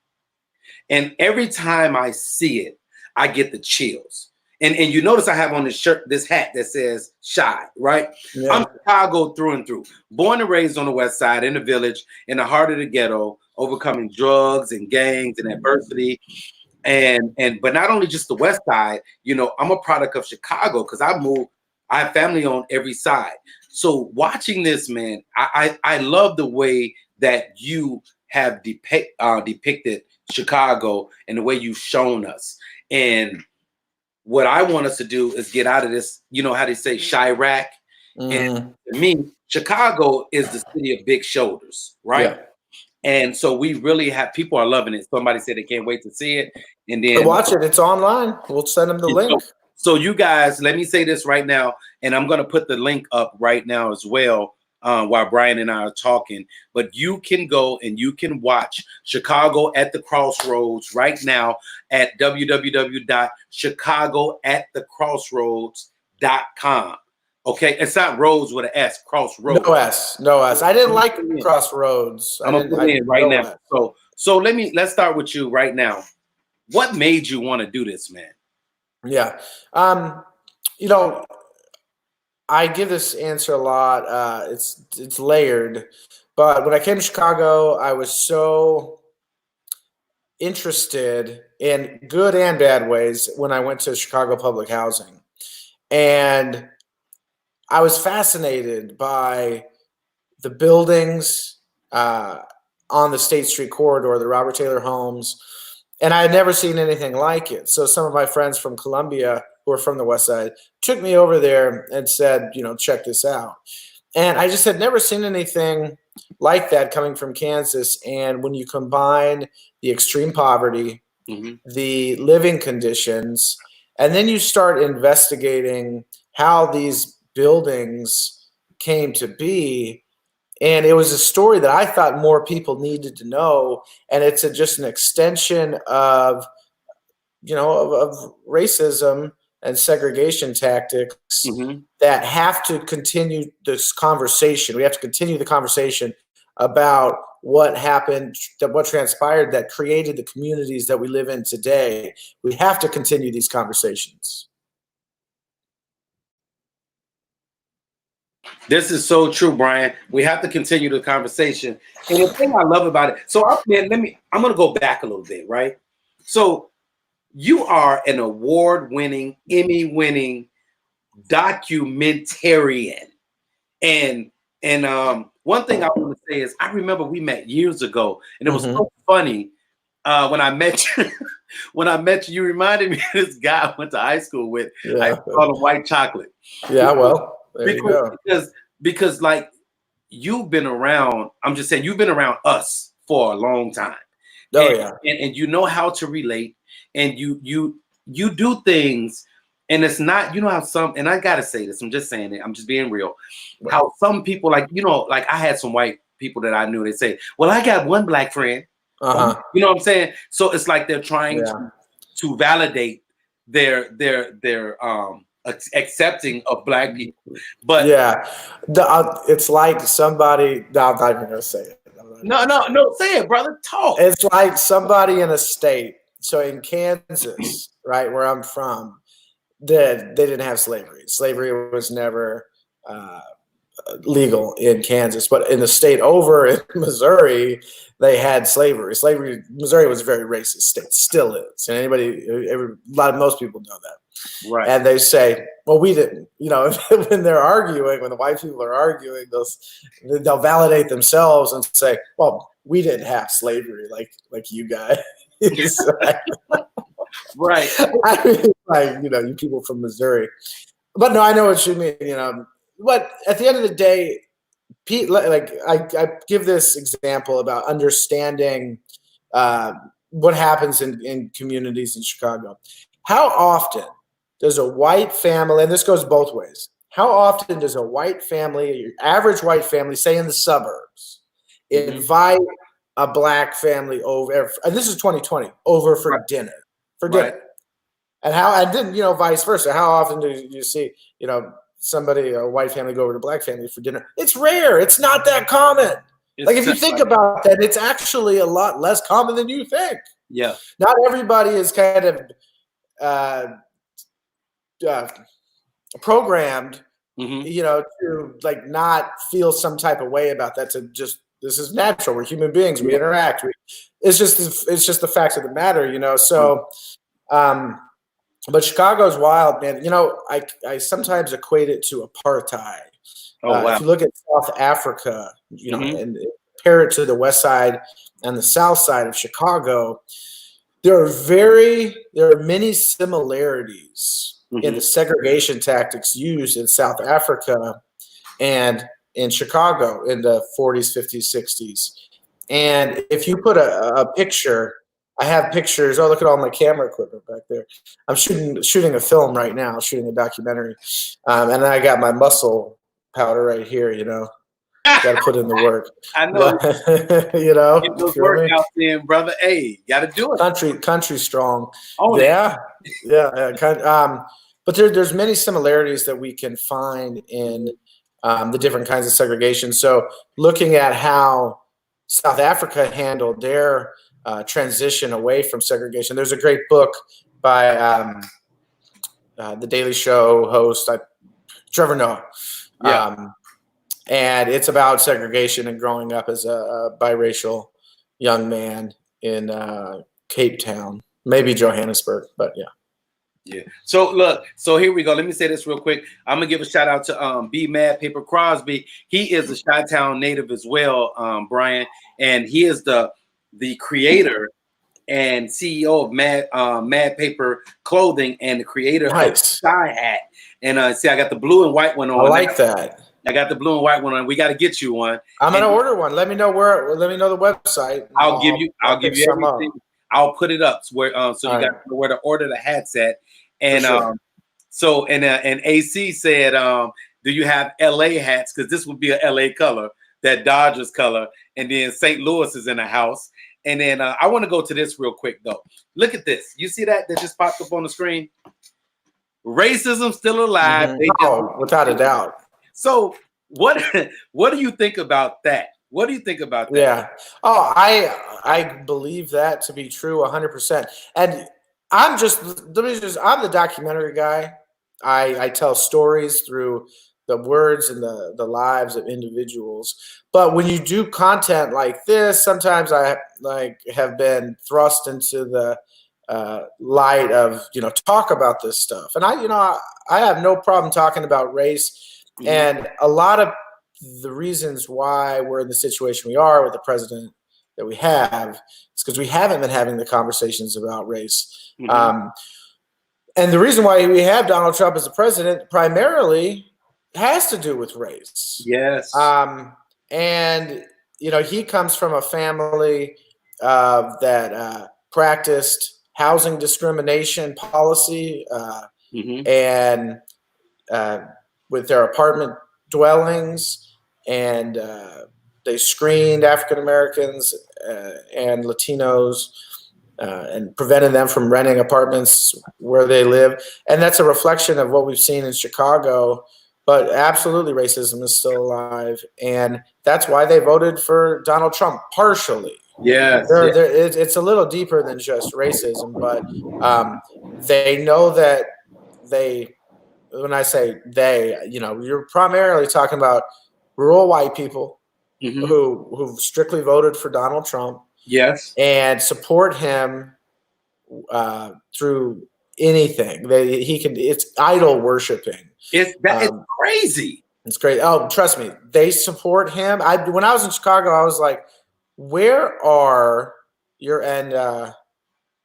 Speaker 1: And every time I see it, I get the chills. And you notice I have on this shirt, this hat that says Shy, right? Yeah. I'm Chicago through and through. Born and raised on the West Side, in the village, in the heart of the ghetto, overcoming drugs and gangs and adversity. But not only just the West Side, you know, I'm a product of Chicago because I have family on every side. So watching this, man, I love the way that you have depicted Chicago and the way you've shown us. And what I want us to do is get out of this, you know how they say Chirac. And to me, Chicago is the city of big shoulders, right? Yeah. And so we really have, people are loving it. Somebody said they can't wait to see it. And then
Speaker 8: watch it. It's online. We'll send them the link.
Speaker 1: So you guys, let me say this right now, and I'm going to put the link up right now as well while Brian and I are talking. But you can go and you can watch Chicago at the Crossroads right now at www.chicagoatthecrossroads.com. Okay, it's not roads with an S, Crossroads.
Speaker 8: No S. I didn't like Crossroads.
Speaker 1: I'm gonna put it in right now. So let's start with you right now. What made you want to do this, man?
Speaker 8: Yeah, you know, I give this answer a lot. It's layered, but when I came to Chicago, I was so interested in good and bad ways when I went to Chicago public housing, and I was fascinated by the buildings on the State Street corridor, the Robert Taylor homes, and I had never seen anything like it. So some of my friends from Columbia who are from the West Side took me over there and said, you know, check this out. And I just had never seen anything like that coming from Kansas. And when you combine the extreme poverty, the living conditions, and then you start investigating how these buildings came to be, and it was a story that I thought more people needed to know, and it's just an extension of, you know, of racism and segregation tactics that have to continue this conversation. We have to continue the conversation about what happened, what transpired that created the communities that we live in today. We have to continue these conversations.
Speaker 1: This is so true, Brian. We have to continue the conversation. And the thing I love about it, so I'm going to go back a little bit, right? So you are an award-winning, Emmy-winning documentarian. And one thing I want to say is I remember we met years ago, and it was
Speaker 8: Mhm.
Speaker 1: so funny when I met you. When I met you, you reminded me of this guy I went to high school with. I
Speaker 8: Yeah.
Speaker 1: called him White Chocolate.
Speaker 8: Yeah. Well, there you go.
Speaker 1: Because like you've been around. I'm just saying you've been around us for a long time.
Speaker 8: Oh
Speaker 1: and,
Speaker 8: yeah.
Speaker 1: and you know how to relate, and you do things, and it's not, you know how some, and I gotta say this, I'm just saying it, I'm just being real, how some people, like, you know, like I had some white people that I knew, they say, well, I got one black friend. You know what I'm saying? So it's like they're trying to validate their accepting of black people. But
Speaker 8: yeah, it's like somebody. No, I'm not even gonna say it.
Speaker 1: No, say it, brother. Talk.
Speaker 8: It's like somebody in a state. So in Kansas, right where I'm from, they didn't have slavery. Slavery was never legal in Kansas, but in the state over in Missouri, they had slavery. Missouri was a very racist state, still is, and most people know that.
Speaker 1: Right.
Speaker 8: And they say, well, we didn't. You know, when they're arguing, when the white people are arguing, they'll validate themselves and say, well, we didn't have slavery like you guys.
Speaker 1: Right.
Speaker 8: I mean, like, you know, you people from Missouri. But no, I know what you mean, you know. But at the end of the day, Pete, like I give this example about understanding what happens in communities in Chicago. How often does a white family, and this goes both ways, how often does a white family, your average white family, say in the suburbs, invite a black family over, and this is 2020, over for dinner, dinner? And then, you know, vice versa. How often do you see, you know, a white family go over to black family for dinner? It's rare. It's not that common. Like, if you think about that, it's actually a lot less common than you think.
Speaker 1: Yeah.
Speaker 8: Not everybody is kind of programmed, you know, to like not feel some type of way about that. To just, this is natural. We're human beings. We interact. It's just the facts of the matter, you know. So, but Chicago's wild, man. You know, I sometimes equate it to apartheid. If you look at South Africa, you know, and compare it to the west side and the south side of Chicago, there are many similarities in the segregation tactics used in South Africa and in Chicago in the 40s, 50s, 60s. And if you put a picture, I have pictures. Oh, look at all my camera equipment back there. I'm shooting a film right now, shooting a documentary. And then I got my muscle powder right here, you know. Got to put in the work.
Speaker 1: I know.
Speaker 8: You know.
Speaker 1: Get those workouts in, brother. Hey, got to do it.
Speaker 8: Country strong.
Speaker 1: Oh,
Speaker 8: yeah. But there's many similarities that we can find in the different kinds of segregation. So looking at how South Africa handled their transition away from segregation. There's a great book by the Daily Show host, Trevor Noah. And it's about segregation and growing up as a biracial young man in Cape Town, maybe Johannesburg, but yeah.
Speaker 1: Yeah. So look, so here we go. Let me say this real quick. I'm gonna give a shout out to B Mad Paper Crosby. He is a Chi-Town native as well, Brian, and he is the creator and CEO of Mad Paper Clothing and the creator of Sky Hat. And see, I got the blue and white one on.
Speaker 8: I like that.
Speaker 1: I got the blue and white one on. We got to get you one.
Speaker 8: I'm gonna order one. Let me know the website.
Speaker 1: I'll give you everything. I'll put it up where so you got where to order the hats at. And so AC said, do you have LA hats? Because this would be a LA color, that Dodgers color, and then St. Louis is in the house. And then I want to go to this real quick though. Look at this. You see that just popped up on the screen? Racism still alive.
Speaker 8: Without a doubt.
Speaker 1: So what do you think about that? What do you think about that?
Speaker 8: Yeah. Oh, I believe that to be true 100%. And I'm the documentary guy. I tell stories through the words and the lives of individuals. But when you do content like this, sometimes I have been thrust into the light of, you know, talk about this stuff. And I have no problem talking about race. And a lot of the reasons why we're in the situation we are with the president that we have is because we haven't been having the conversations about race.
Speaker 1: Mhm.
Speaker 8: And the reason why we have Donald Trump as the president primarily has to do with race.
Speaker 1: Yes.
Speaker 8: And, you know, he comes from a family that practiced housing discrimination policy
Speaker 1: Mhm.
Speaker 8: and with their apartment dwellings, and they screened African Americans and Latinos and prevented them from renting apartments where they live. And that's a reflection of what we've seen in Chicago. But absolutely, racism is still alive, and that's why they voted for Donald Trump partially.
Speaker 1: Yes.
Speaker 8: It's a little deeper than just racism, but they know that they. When I say they, you know, you're primarily talking about rural white people
Speaker 1: Mhm.
Speaker 8: who've strictly voted for Donald Trump.
Speaker 1: Yes.
Speaker 8: And support him through anything. It's idol worshiping.
Speaker 1: It's crazy.
Speaker 8: It's great. Oh, trust me, they support him. When I was in Chicago, I was like, where are your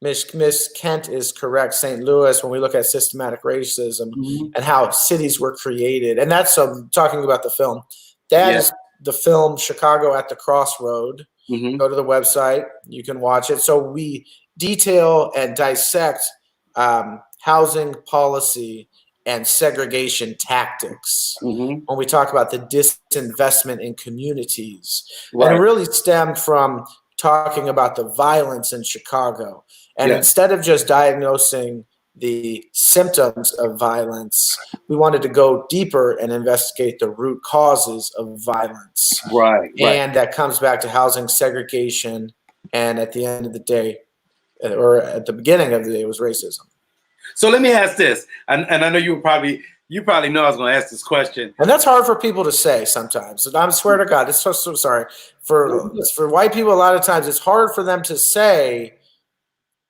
Speaker 8: Miss Kent is correct. St. Louis, when we look at systematic racism
Speaker 1: Mhm.
Speaker 8: and how cities were created, and that's talking about the film. That is the film Chicago at the Crossroad.
Speaker 1: Mhm.
Speaker 8: Go to the website, you can watch it. So we detail and dissect housing policy and segregation tactics
Speaker 1: Mhm.
Speaker 8: when we talk about the disinvestment in communities.
Speaker 1: Right.
Speaker 8: And it really stemmed from talking about the violence in Chicago. And instead of just diagnosing the symptoms of violence, we wanted to go deeper and investigate the root causes of violence.
Speaker 1: Right.
Speaker 8: And that comes back to housing segregation. And at the end of the day, or at the beginning of the day, it was racism.
Speaker 1: So let me ask this, and I know you probably know I was going to ask this question.
Speaker 8: And that's hard for people to say sometimes. And I swear to God, it's so sorry. For white people, a lot of times it's hard for them to say,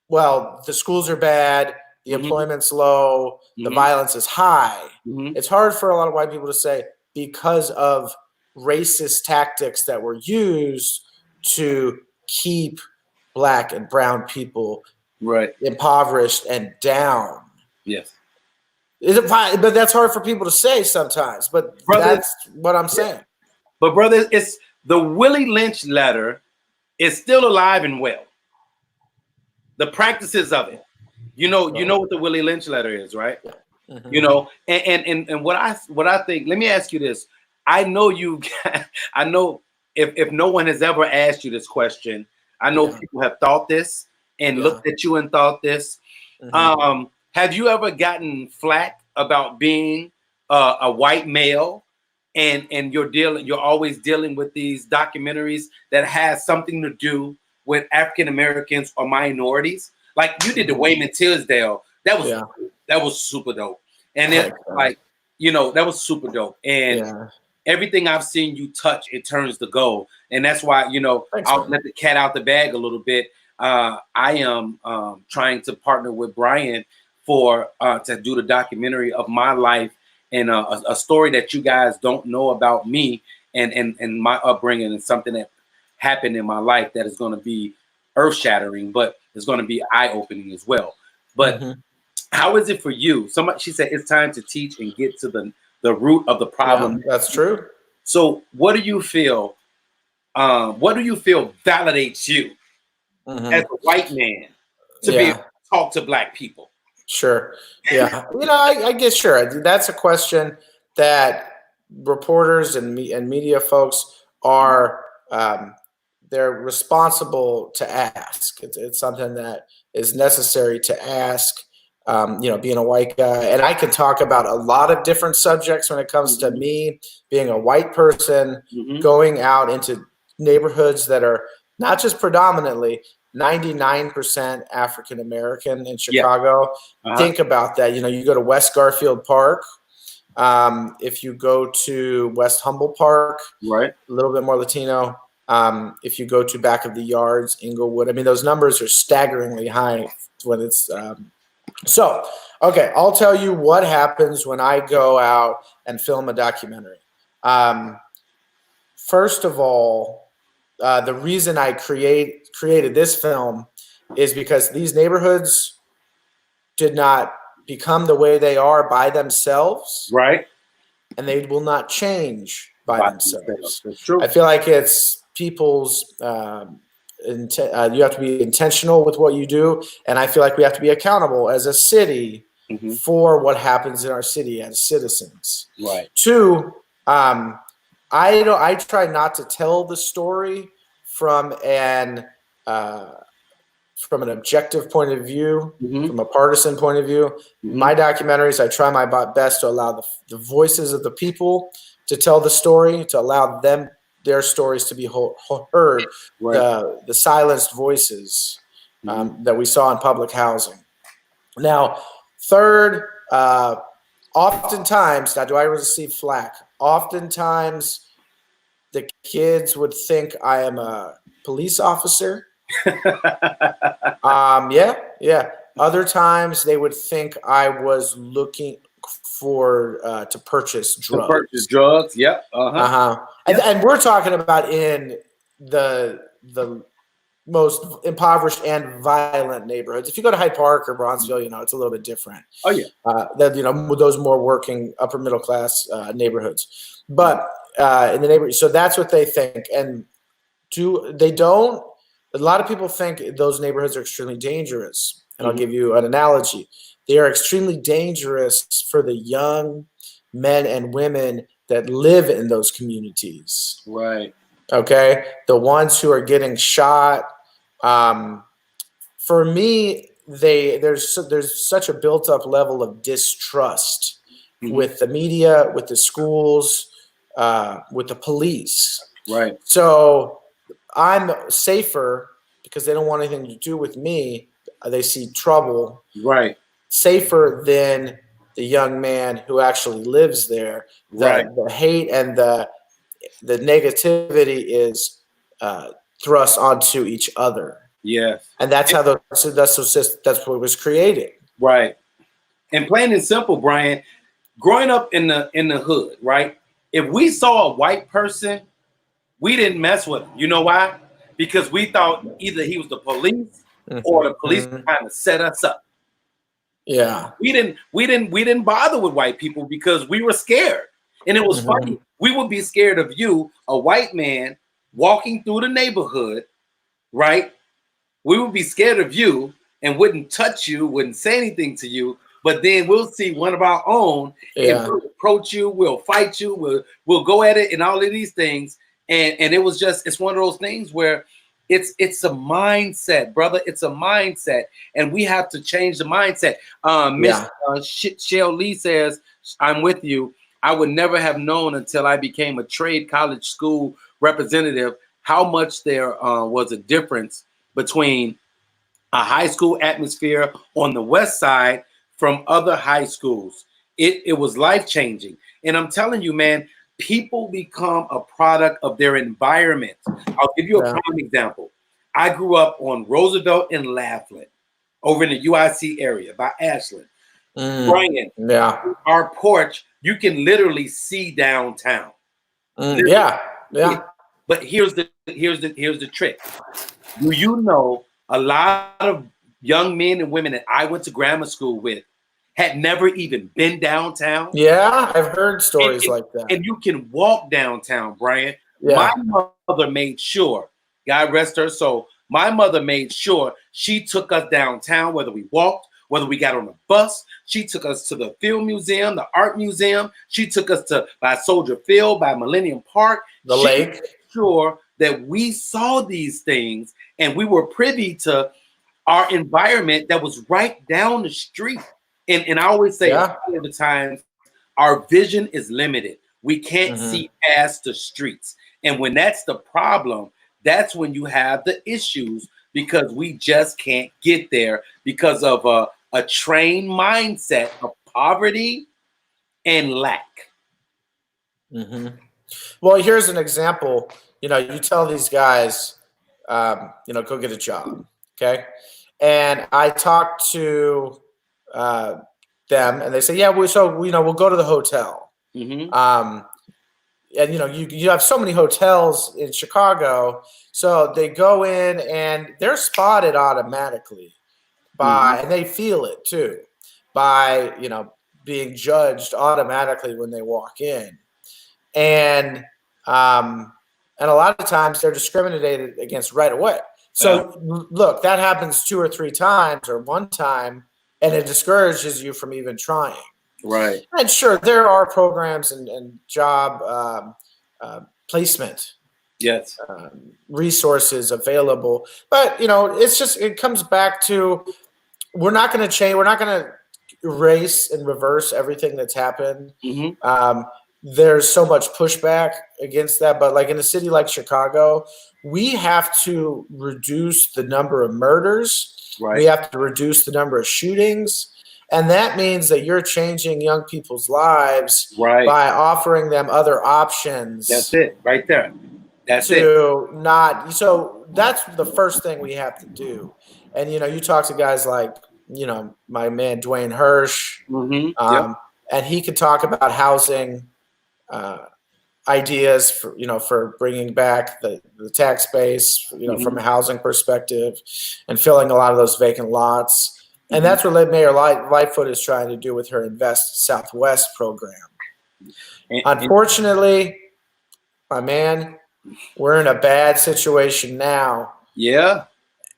Speaker 8: well, the schools are bad, the employment's low, the violence is high. It's hard for a lot of white people to say because of racist tactics that were used to keep Black and brown people impoverished and down.
Speaker 1: Yes.
Speaker 8: But that's hard for people to say sometimes. But that's what I'm saying.
Speaker 1: But brother, it's the Willie Lynch letter is still alive and well. The practices of it. You know what the Willie Lynch letter is, right?
Speaker 8: Mm-hmm.
Speaker 1: You know, and what I think, let me ask you this. I know I know if no one has ever asked you this question, I know people have thought this and looked at you and thought this. Have you ever gotten flack about being a white male and you're always dealing with these documentaries that has something to do with African Americans or minorities? Like you did the Wayman Tisdale. That was super dope. And then that was super dope. And everything I've seen you touch, it turns to gold. And that's why, I'll let the cat out the bag a little bit. I am trying to partner with Brian to do the documentary of my life and a story that you guys don't know about me and my upbringing, and something that happened in my life that is going to be earth-shattering, but it's going to be eye-opening as well. But how is it for you? She said it's time to teach and get to the root of the problem.
Speaker 8: Yeah, that's true.
Speaker 1: So what do you feel? What do you feel validates you as a white man to be able to talk to Black people?
Speaker 8: Sure. Yeah. I guess sure. That's a question that reporters and media folks are they're responsible to ask. It's something that is necessary to ask. Being a white guy, and I can talk about a lot of different subjects when it comes to me being a white person going out into neighborhoods that are not just predominantly 99% African American in Chicago. Think about that. You go to West Garfield Park. If you go to West Humboldt Park,
Speaker 1: right,
Speaker 8: a little bit more Latino. If you go to back of the yards, Inglewood, I mean, those numbers are staggeringly high when it's. So, okay, I'll tell you what happens when I go out and film a documentary. first of all, the reason I created this film is because these neighborhoods did not become the way they are by themselves,
Speaker 1: Right.
Speaker 8: and they will not change by themselves.
Speaker 1: That's true.
Speaker 8: I feel like it's people's. You have to be intentional with what you do, and I feel like we have to be accountable as a city for what happens in our city as citizens.
Speaker 1: Right.
Speaker 8: Two, I try not to tell the story from an objective point of view, from a partisan point of view. My documentaries, I try my best to allow the voices of the people to tell the story, to allow their stories to be heard,
Speaker 1: Right.
Speaker 8: the silenced voices that we saw in public housing. Now, third, oftentimes, now do I receive flack? Oftentimes, the kids would think I am a police officer. Yeah. Other times, they would think I was looking for to purchase drugs.
Speaker 1: To purchase drugs. Yep.
Speaker 8: And we're talking about in the most impoverished and violent neighborhoods. If you go to Hyde Park or Bronzeville, it's a little bit different.
Speaker 1: Oh yeah.
Speaker 8: Those more working upper middle class neighborhoods. But in the neighborhood, so that's what they think. And a lot of people think those neighborhoods are extremely dangerous. And I'll give you an analogy. They are extremely dangerous for the young men and women that live in those communities.
Speaker 1: Right.
Speaker 8: Okay. The ones who are getting shot. For me, there's such a built up level of distrust with the media, with the schools, with the police.
Speaker 1: Right.
Speaker 8: So I'm safer because they don't want anything to do with me. They see trouble.
Speaker 1: Right.
Speaker 8: Safer than the young man who actually lives there. The hate and the negativity is thrust onto each other.
Speaker 1: Yes.
Speaker 8: And that's how that's what was created.
Speaker 1: Right. And plain and simple, Brian, growing up in the hood, right? If we saw a white person, we didn't mess with him. You know why? Because we thought either he was the police or the police were trying to set us up.
Speaker 8: Yeah.
Speaker 1: We didn't bother with white people because we were scared. And it was funny. We would be scared of you, a white man walking through the neighborhood, right? We would be scared of you and wouldn't touch you, wouldn't say anything to you. But then we'll see one of our own and we'll approach you, we'll fight you, we'll go at it and all of these things. And it's one of those things where it's a mindset, brother. It's a mindset. And we have to change the mindset. Miss Shell Lee says, I'm with you. I would never have known until I became a trade college school representative how much there was a difference between a high school atmosphere on the west side from other high schools. It was life-changing. And I'm telling you, man, people become a product of their environment. I'll give you a prime example. I grew up on Roosevelt and Laughlin over in the UIC area by Ashland. Brian, our porch, you can literally see downtown. But here's the trick. Do you know a lot of young men and women that I went to grammar school with had never even been downtown?
Speaker 8: Yeah, I've heard stories like that.
Speaker 1: And you can walk downtown, Brian.
Speaker 8: Yeah.
Speaker 1: My mother made sure, God rest her soul, my mother made sure she took us downtown, whether we walked, whether we got on a bus. She took us to the Field Museum, the Art Museum. She took us by Soldier Field, by Millennium Park.
Speaker 8: The lake.
Speaker 1: Made sure that we saw these things and we were privy to our environment that was right down the street. And I always say all the time, our vision is limited. We can't see past the streets. And when that's the problem, that's when you have the issues, because we just can't get there because of a trained mindset of poverty and lack.
Speaker 8: Well, here's an example. You tell these guys, go get a job. Okay. And I talk to them and they say, we'll go to the hotel. and you have so many hotels in Chicago, so they go in and they're spotted automatically by, and they feel it too, by being judged automatically when they walk in, and a lot of times they're discriminated against right away. So look, that happens 2 or 3 times or one time, and it discourages you from even trying.
Speaker 1: Right.
Speaker 8: And sure, there are programs and job placement,
Speaker 1: Yes,
Speaker 8: resources available, but it comes back to, we're not going to change. We're not going to erase and reverse everything that's happened. There's so much pushback against that, but like in a city like Chicago, we have to reduce the number of murders.
Speaker 1: right.
Speaker 8: We have to reduce the number of shootings. And that means that you're changing young people's lives by offering them other options.
Speaker 1: That's it right there. That's it.
Speaker 8: So that's the first thing we have to do. And, you talk to guys like, my man, Dwayne Hirsch, and he could talk about housing ideas for bringing back the tax base, from a housing perspective, and filling a lot of those vacant lots. And that's what Mayor Lightfoot is trying to do with her Invest Southwest program. Unfortunately, my man, we're in a bad situation now.
Speaker 1: Yeah.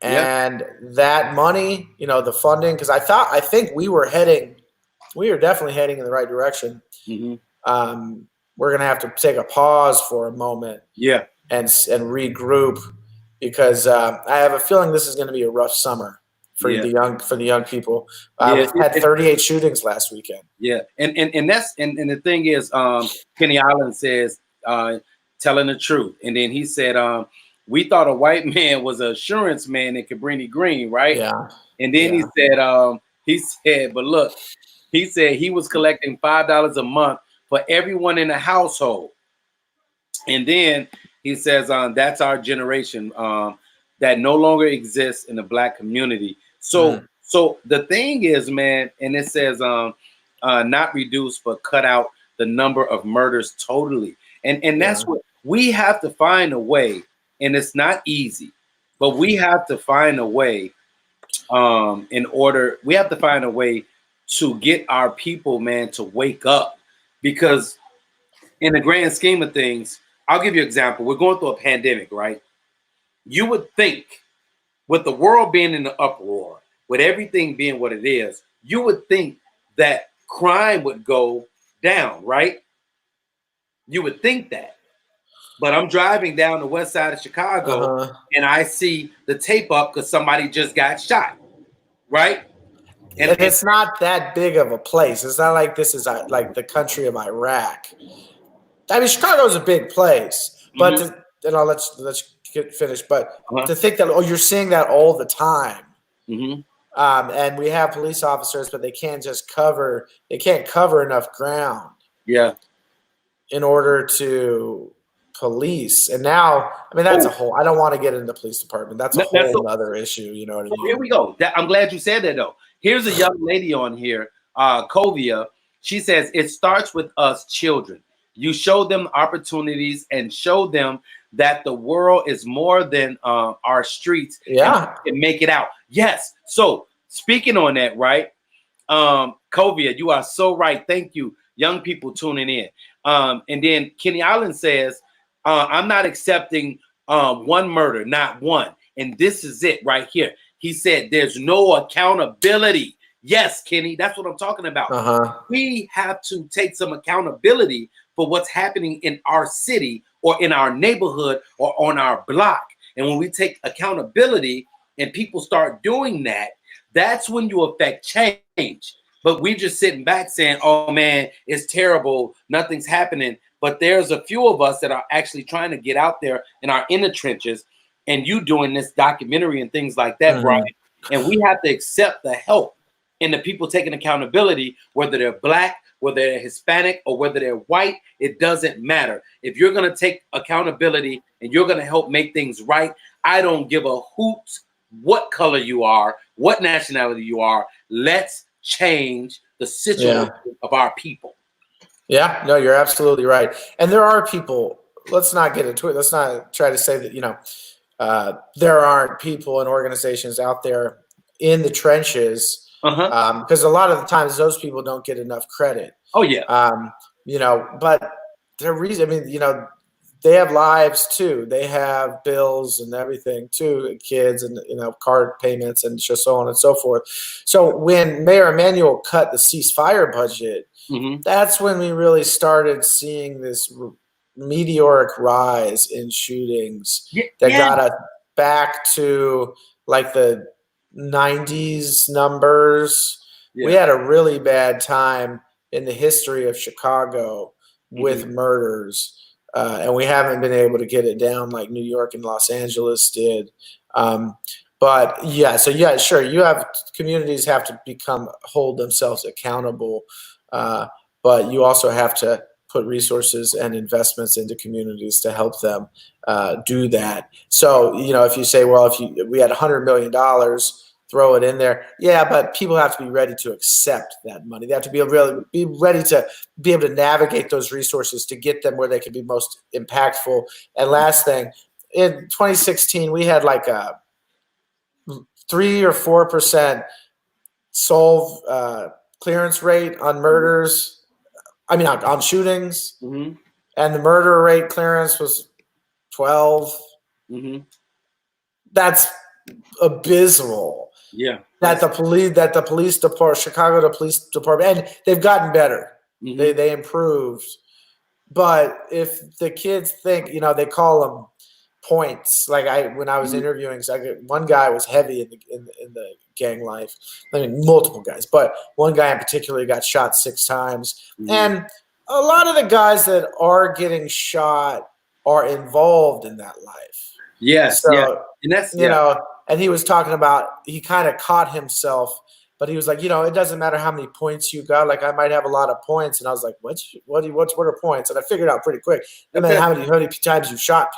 Speaker 8: And that money, the funding, because I think we are definitely heading in the right direction. We're going to have to take a pause for a moment.
Speaker 1: Yeah.
Speaker 8: And regroup, because I have a feeling this is going to be a rough summer for the young people. We had 38 shootings last weekend.
Speaker 1: Yeah, and the thing is, Kenny Allen says, telling the truth, and then he said, we thought a white man was an assurance man in Cabrini Green, right?
Speaker 8: Yeah.
Speaker 1: And then he said, but look, he said he was collecting $5 a month for everyone in the household, and then he says, that's our generation that no longer exists in the Black community. So the thing is, man, and it says not reduce, but cut out the number of murders totally. And that's what we have to find a way, and it's not easy, but we have to find a way we have to find a way to get our people, man, to wake up, because in the grand scheme of things, I'll give you an example. We're going through a pandemic, right? You would think, with the world being in the uproar, with everything being what it is, you would think that crime would go down, right? You would think that. But I'm driving down the west side of Chicago, and I see the tape up because somebody just got shot, right?
Speaker 8: And it's not that big of a place. It's not like this is like the country of Iraq. I mean, Chicago is a big place, but let's get finished. But to think that you're seeing that all the time, and we have police officers, but they can't cover enough ground.
Speaker 1: Yeah. In
Speaker 8: order to police, and now, I mean, that's a whole. I don't want to get into the police department. That's a whole other issue. You know what I mean?
Speaker 1: Here we go. I'm glad you said that, though. Here's a young lady on here, Kovia. She says it starts with us children. You show them opportunities and show them that the world is more than our streets.
Speaker 8: Yeah,
Speaker 1: and make it out. Yes. So speaking on that, right? Kovia, you are so right. Thank you, young people tuning in. And then Kenny Allen says, I'm not accepting one murder, not one. And this is it right here. He said there's no accountability. Yes, Kenny, that's what I'm talking about. We have to take some accountability for what's happening in our city or in our neighborhood or on our block. And when we take accountability and people start doing that, that's when you affect change. But we're just sitting back saying, oh, man, it's terrible. Nothing's happening. But there's a few of us that are actually trying to get out there and are in the trenches, and you doing this documentary and things like that, Brian. And we have to accept the help and the people taking accountability, whether they're Black, whether they're Hispanic, or whether they're white. It doesn't matter. If you're going to take accountability and you're going to help make things right, I don't give a hoot what color you are, what nationality you are. Let's change the situation of our people.
Speaker 8: Yeah, no, you're absolutely right. And there are people, let's not get into it. Let's not try to say that, there aren't people and organizations out there in the trenches, because a lot of the times those people don't get enough credit.
Speaker 1: Oh yeah.
Speaker 8: But the reason, they have lives too. They have bills and everything too, kids and card payments and just so on and so forth. So when Mayor Emanuel cut the ceasefire budget, that's when we really started seeing this meteoric rise in shootings that got us back to like the 90s numbers. We had a really bad time in the history of Chicago with murders. And we haven't been able to get it down like New York and Los Angeles did. But yeah, sure. You have communities have to hold themselves accountable. But you also have to put resources and investments into communities to help them do that. So, if you say, well, we had $100 million, throw it in there. Yeah, but people have to be ready to accept that money. They have to be ready to be able to navigate those resources to get them where they can be most impactful. And last thing, in 2016, we had like a 3 or 4% clearance rate on murders. On shootings. And the murder rate clearance was 12. That's abysmal.
Speaker 1: Yeah.
Speaker 8: That the police department, Chicago, the police department, and they've gotten better. They improved. But if the kids think, they call them points. Like when I was interviewing, one guy was heavy in the gang life. Multiple guys, but one guy in particular got shot 6 times. And a lot of the guys that are getting shot are involved in that life.
Speaker 1: Yes.
Speaker 8: So,
Speaker 1: and that's
Speaker 8: and he was talking about, he kind of caught himself, but he was like, it doesn't matter how many points you got. Like I might have a lot of points. And I was like, what are points? And I figured out pretty quick. How many times you shot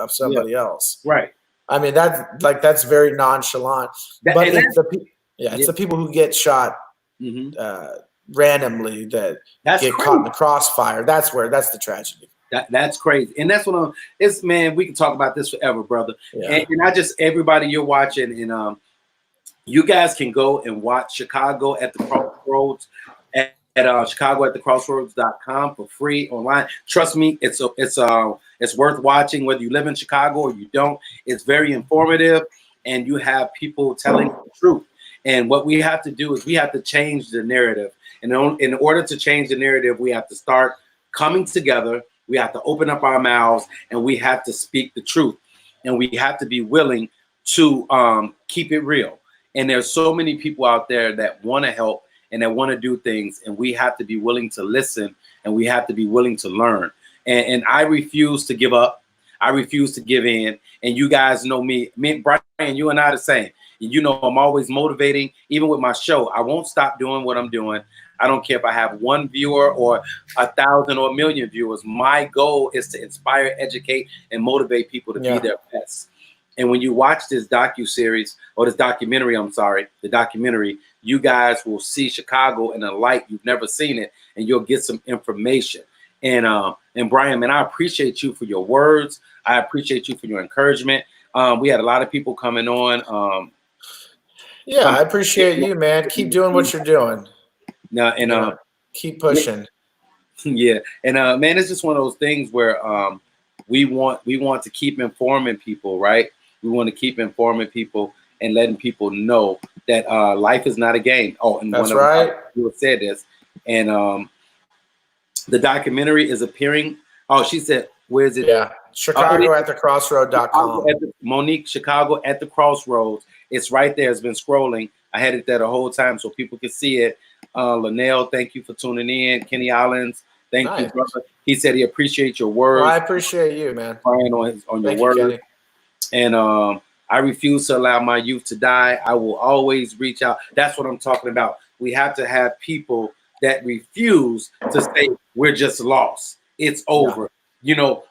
Speaker 8: somebody else.
Speaker 1: Right.
Speaker 8: That's very nonchalant. It's the people who get shot randomly that get caught in the crossfire. That's the tragedy.
Speaker 1: That's crazy. And that's what we can talk about this forever, brother. And not just everybody you're watching. And you guys can go and watch Chicago at the Crossroads at chicagoatthecrossroads.com for free online. Trust me, it's worth watching whether you live in Chicago or you don't. It's very informative and you have people telling the truth. And what we have to do is we have to change the narrative. And in order to change the narrative, we have to start coming together. We have to open up our mouths and we have to speak the truth. And we have to be willing to keep it real. And there's so many people out there that want to help and that want to do things. And we have to be willing to listen and we have to be willing to learn. And I refuse to give up. I refuse to give in. And you guys know me and Brian, you and I are the same. I'm always motivating, even with my show. I won't stop doing what I'm doing. I don't care if I have 1 viewer or 1,000 or 1,000,000 viewers. My goal is to inspire, educate, and motivate people to be their best. And when you watch this documentary, you guys will see Chicago in a light you've never seen it, and you'll get some information. And Brian, man, I appreciate you for your words. I appreciate you for your encouragement. We had a lot of people coming on.
Speaker 8: I appreciate you, man. Keep doing what you're doing. Keep pushing.
Speaker 1: Yeah, and man, it's just one of those things where we want to keep informing people, right? We want to keep informing people and letting people know that life is not a game. Oh, and
Speaker 8: that's right.
Speaker 1: You said this, and the documentary is appearing. Oh, she said, "Where is it?"
Speaker 8: Yeah, chicagoatthecrossroad.com.
Speaker 1: Monique, Chicago at the Crossroads. It's right there. It's been scrolling. I had it there the whole time so people could see it. Linnell, thank you for tuning in. Kenny Allens, thank you, brother. He said he appreciates your words.
Speaker 8: Well, I appreciate you, man.
Speaker 1: Brian, on your words. And I refuse to allow my youth to die. I will always reach out. That's what I'm talking about. We have to have people that refuse to say we're just lost. It's over.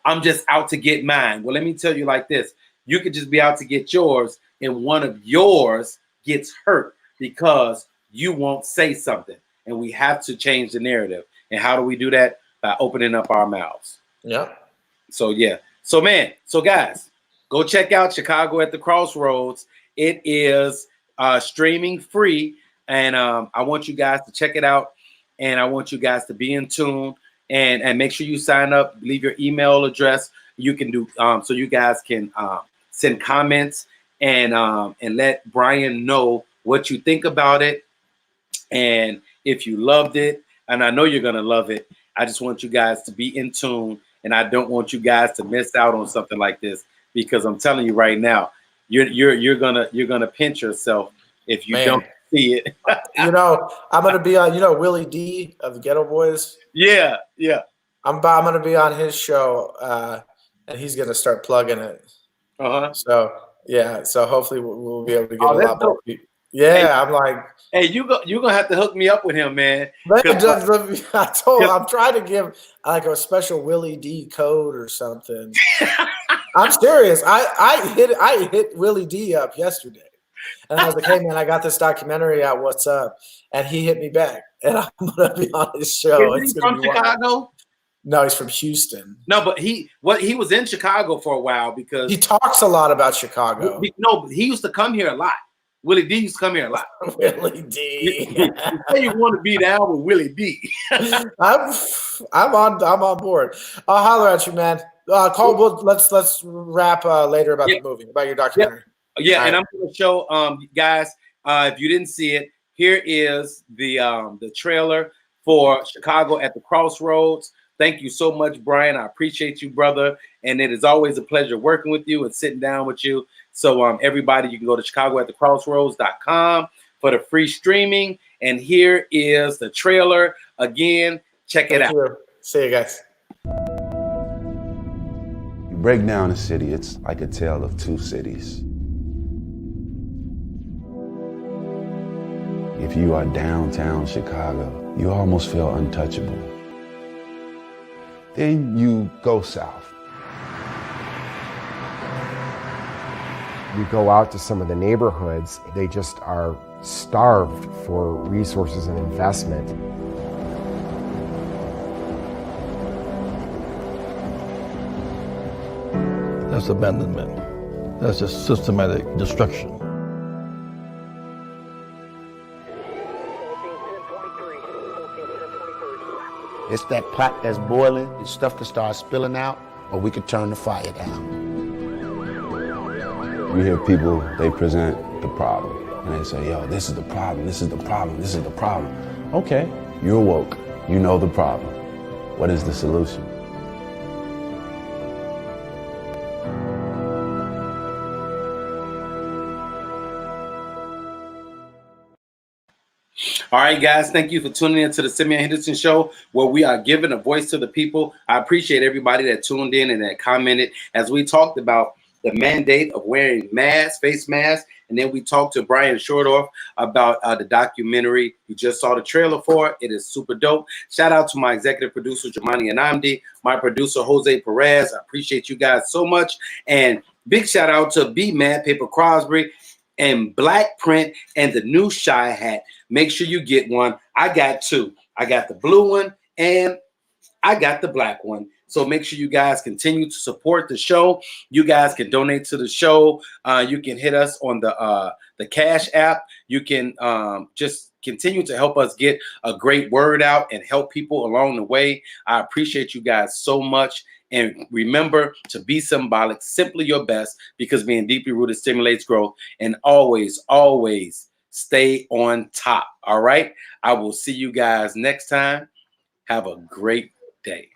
Speaker 1: I'm just out to get mine. Well, let me tell you like this. You could just be out to get yours and one of yours gets hurt because you won't say something. And we have to change the narrative. And how do we do that? by opening up our mouths.
Speaker 8: Yeah.
Speaker 1: So yeah. So man. So guys, go check out Chicago at the Crossroads. It is streaming free, and I want you guys to check it out, and I want you guys to be in tune and make sure you sign up. Leave your email address. You can do so you guys can send comments and let Brian know what you think about it, and if you loved it. And I know you're gonna love it. I just want you guys to be in tune, and I don't want you guys to miss out on something like this, because I'm telling you right now, you're gonna pinch yourself if you don't see it.
Speaker 8: I'm gonna be on. Willie D of the Ghetto Boys.
Speaker 1: Yeah.
Speaker 8: I'm gonna be on his show, and he's gonna start plugging it. So yeah. So hopefully we'll be able to get a lot more people. Yeah, hey, I'm like,
Speaker 1: hey, you're gonna have to hook me up with him, man.
Speaker 8: I'm trying to give like a special Willie D code or something. I'm serious. I hit Willie D up yesterday, and I was like, "Hey man, I got this documentary out. What's up?" And he hit me back, and I'm gonna be on his show.
Speaker 1: Is he from Chicago?
Speaker 8: No, he's from Houston.
Speaker 1: No, but he was in Chicago for a while because
Speaker 8: he talks a lot about Chicago.
Speaker 1: No, but he used to come here a lot. Willie D used to come here a lot.
Speaker 8: Willie D.
Speaker 1: You say you want to be down with Willie D.
Speaker 8: I'm on board. I'll holler at you, man. Let's wrap later about the movie, about your documentary.
Speaker 1: Yeah, and I'm going to show guys. If you didn't see it, here is the trailer for Chicago at the Crossroads. Thank you so much, Brian. I appreciate you, brother. And it is always a pleasure working with you and sitting down with you. So everybody, you can go to chicagoatthecrossroads.com for the free streaming. And here is the trailer. Again, check it out.
Speaker 8: See you guys.
Speaker 4: You break down a city, it's like a tale of two cities. If you are downtown Chicago, you almost feel untouchable. Then you go south.
Speaker 5: You go out to some of the neighborhoods, they just are starved for resources and investment.
Speaker 6: That's abandonment. That's just systematic destruction.
Speaker 7: It's that pot that's boiling, the stuff that starts spilling out, or we could turn the fire down.
Speaker 4: You hear people, they present the problem, and they say, yo, this is the problem, this is the problem, this is the problem. Okay, you're woke, you know the problem. What is the solution?
Speaker 1: All right, guys, thank you for tuning in to the Simeon Henderson Show, where we are giving a voice to the people. I appreciate everybody that tuned in and that commented as we talked about the mandate of wearing masks, face masks, and then we talked to Brian Schodorf about the documentary. You just saw the trailer for it. It is super dope. Shout out to my executive producer, Jamani Anamdi, my producer, Jose Perez. I appreciate you guys so much. And big shout out to B Mad Paper Crosby and Black Print and the new Shy Hat. Make sure you get one. I got two. I got the blue one and I got the black one. So make sure you guys continue to support the show. You guys can donate to the show. You can hit us on the Cash App. You can just continue to help us get a great word out and help people along the way. I appreciate you guys so much. And remember to be symbolic, simply your best, because being deeply rooted stimulates growth. And always, always stay on top. All right. I will see you guys next time. Have a great day.